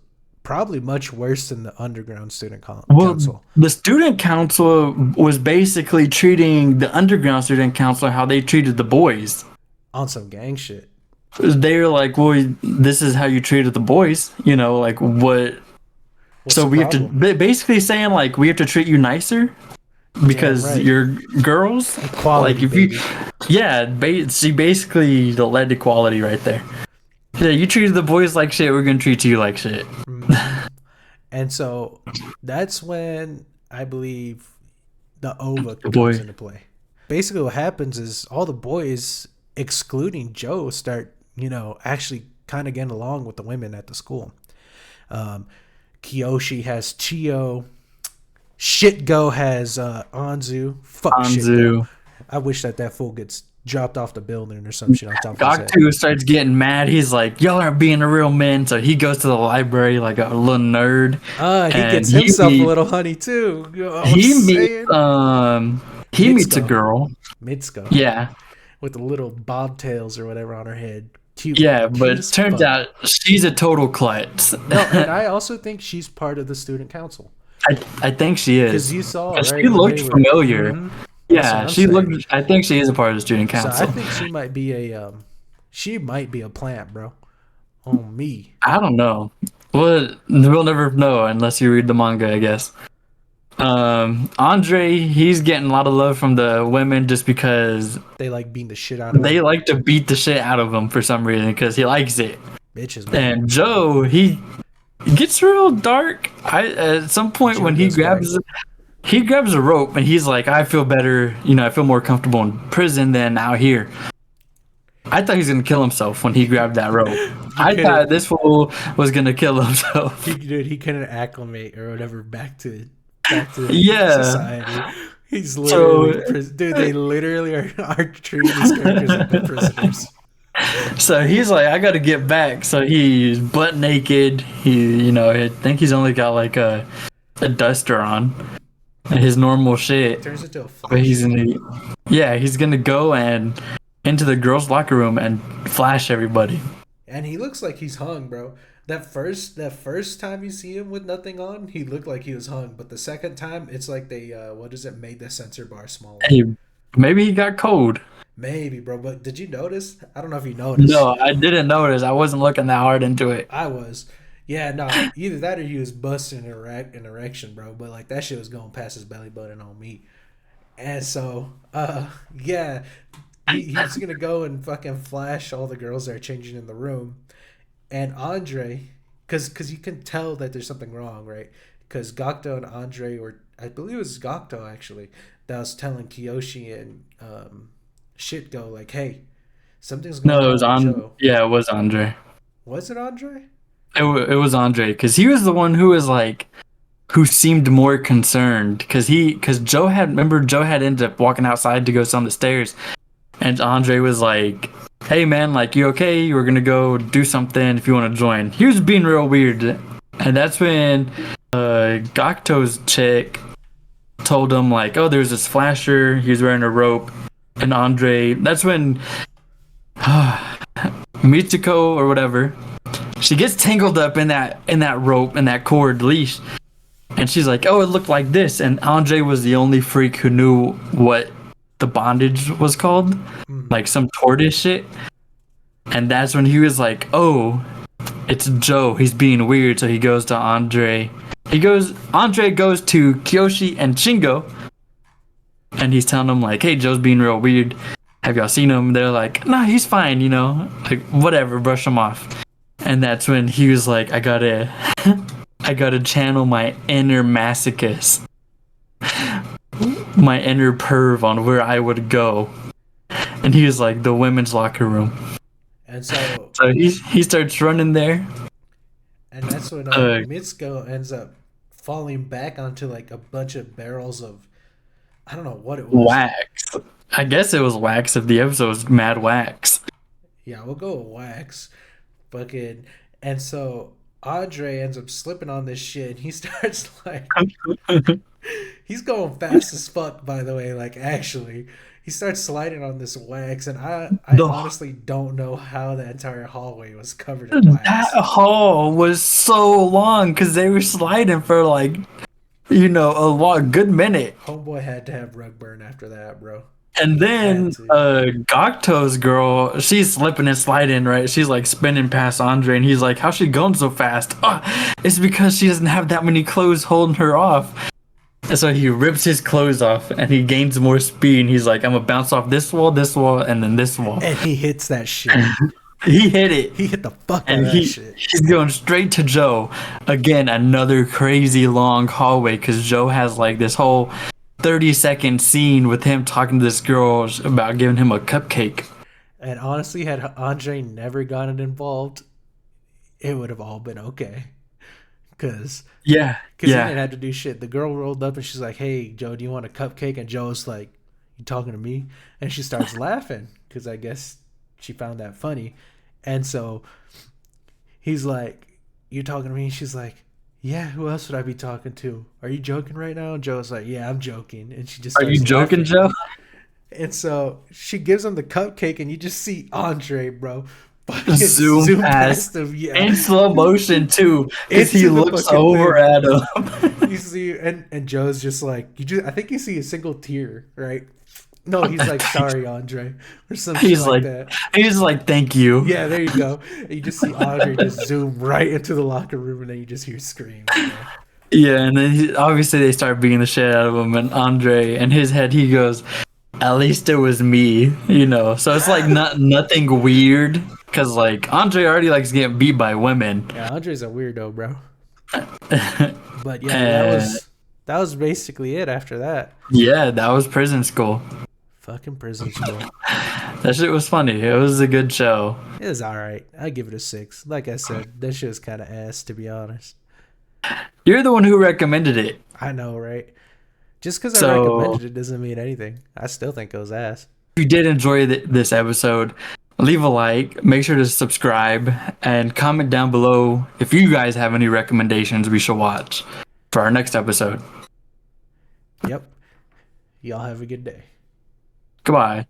probably much worse than the underground student council. The student council was basically treating the underground student council how they treated the boys. On some gang shit. They were like, well, this is how you treated the boys. Like what? What's so we problem? have to basically saying like we have to treat you nicer because you're girls. Equality, like if she basically led to equality right there. Yeah, you treated the boys like shit, we're gonna treat you like shit. And so that's when I believe the OVA comes into play. Basically what happens is all the boys, excluding Joe, start, actually kind of getting along with the women at the school. Kiyoshi has Chio. Shitgo has Anzu. Fuck Anzu. Shitgo. I wish that fool gets dropped off the building or some shit on top of his head. Goktu starts getting mad. He's like, "Y'all aren't being a real men." So he goes to the library like a little nerd, He and gets himself a little honey too. You know what I'm he meets saying? he meets a Mitsuko. girl. Mitsuko. Yeah, With the little bobtails or whatever on her head. Cute. yeah, Cute but as turns fuck. out she's a total klutz. No, and I also think she's part of the student council. I think she Because is. you saw, 'Cause right, she when looked they were. familiar. That's what Yeah, I'm she saying. looked. I think she is a part of the student So I council. think she might be a plant, bro. On me. I don't know. Well, we'll never know unless you read the manga, I guess. Andre, he's getting a lot of love from the women just because They like beating the shit out of they him. like to beat the shit out of him for some reason because he likes it. Bitches, man. And Joe, he gets real dark. At some point Joe when goes he grabs a rope and he's like, I feel better, I feel more comfortable in prison than out here. I thought he was gonna kill himself when he grabbed that rope. I thought this fool was gonna kill himself. He couldn't acclimate or whatever back to Yeah. society. He's literally dude. They literally are treating these characters like they're prisoners. So he's like, I gotta get back. So he's butt naked. I think he's only got like a duster on, his normal shit. Turns into a But flash. he's gonna go and into the girls' locker room and flash everybody. And he looks like he's hung, bro. That first time you see him with nothing on, he looked like he was hung. But the second time, it's like they made the sensor bar smaller. Hey, maybe he got cold. Maybe, bro. But did you notice? I don't know if you noticed. No, I didn't notice. I wasn't looking that hard into it. I was. Yeah, no. Either that or he was busting an erection, bro. But like that shit was going past his belly button on me. And so, yeah, he's gonna go and fucking flash all the girls that are changing in the room. And Andre, because you can tell that there's something wrong, right? Because Gokto and Andre, or I believe it was Gokto actually, that was telling Kiyoshi and Shitgo, like, hey, something's going on. No, it was with on. Joe. Yeah, it was Andre. Was it Andre? It was Andre because he was the one who was like, who seemed more concerned because Joe had ended up walking outside to go down the stairs, and Andre was like, hey man, like, you okay? You were gonna go do something if you want to join. He was being real weird, and that's when Gokto's chick told him like, oh, there's this flasher, he's wearing a rope. And Andre, that's when Mitsuko or whatever, she gets tangled up in that rope, in that cord leash, and she's like, oh, it looked like this. And Andre was the only freak who knew what the bondage was called, like some tortoise shit. And that's when he was like, oh, it's Joe, he's being weird. So he goes to Andre. Andre goes to Kiyoshi and Shingo, and he's telling them like, hey, Joe's being real weird. Have y'all seen him? They're like, nah, he's fine, like whatever, brush him off. And that's when he was like, I gotta channel my inner masochist, my inner perv on where I would go. And he was like, the women's locker room. And so he starts running there. And that's when Mitsuko ends up falling back onto like a bunch of barrels of, I don't know what it was. Wax. I guess it was wax if the episode was Mad Wax. Yeah, we'll go with wax. Fucking. And so Andre ends up slipping on this shit, and he starts like, he's going fast as fuck, by the way, like actually. He starts sliding on this wax, and I honestly don't know how the entire hallway was covered in wax. That hall was so long because they were sliding for like, a good minute. Homeboy had to have rug burn after that, bro. And then Gokto's girl, she's slipping and sliding, right? She's like spinning past Andre, and he's like, how's she going so fast? It's because she doesn't have that many clothes holding her off. And so he rips his clothes off and he gains more speed. And he's like, I'm gonna bounce off this wall, and then this wall. And he hits that shit. He hit it. He hit the fuck out of that shit. He's going straight to Joe. Again, another crazy long hallway because Joe has like this whole 30-second scene with him talking to this girl about giving him a cupcake. And honestly, had Andre never gotten involved, it would have all been okay. Because he didn't have to do shit. The girl rolled up and she's like, hey, Joe, do you want a cupcake? And Joe's like, you talking to me? And she starts laughing. because I guess she found that funny. And so he's like, "You talking to me?" She's like, "Yeah, who else would I be talking to? Are you joking right now?" And Joe's like, "Yeah, I'm joking." And she just Are you starts joking, laughing. Joe? And so she gives him the cupcake, and you just see Andre, bro, fucking Zoom zoom past past him. Yeah, in slow motion too, because he into the looks fucking over thing. at him. You see, and Joe's just like, you just. I think you see a single tear, right? No, he's like, "Sorry, Andre," or some shit He's like like, that. he's like, thank you. Yeah, there you go. And you just see Andre just zoom right into the locker room, and then you just hear screams, bro. Yeah, and then obviously they start beating the shit out of him, and Andre, in his head, he goes, "At least it was me," you know. So it's like nothing weird, because like Andre already likes getting beat by women. Yeah, Andre's a weirdo, bro. But yeah, And that was basically it after that. yeah, that was prison school. Fucking prison school. That shit was funny. It was a good show. It was alright. I give it a 6. Like I said, that shit was kind of ass, to be honest. You're the one who recommended it. I know, right? Just because I So recommended it doesn't mean anything. I still think it was ass. if you did enjoy this episode, leave a like, make sure to subscribe, and comment down below if you guys have any recommendations we should watch for our next episode. Yep. Y'all have a good day. Goodbye.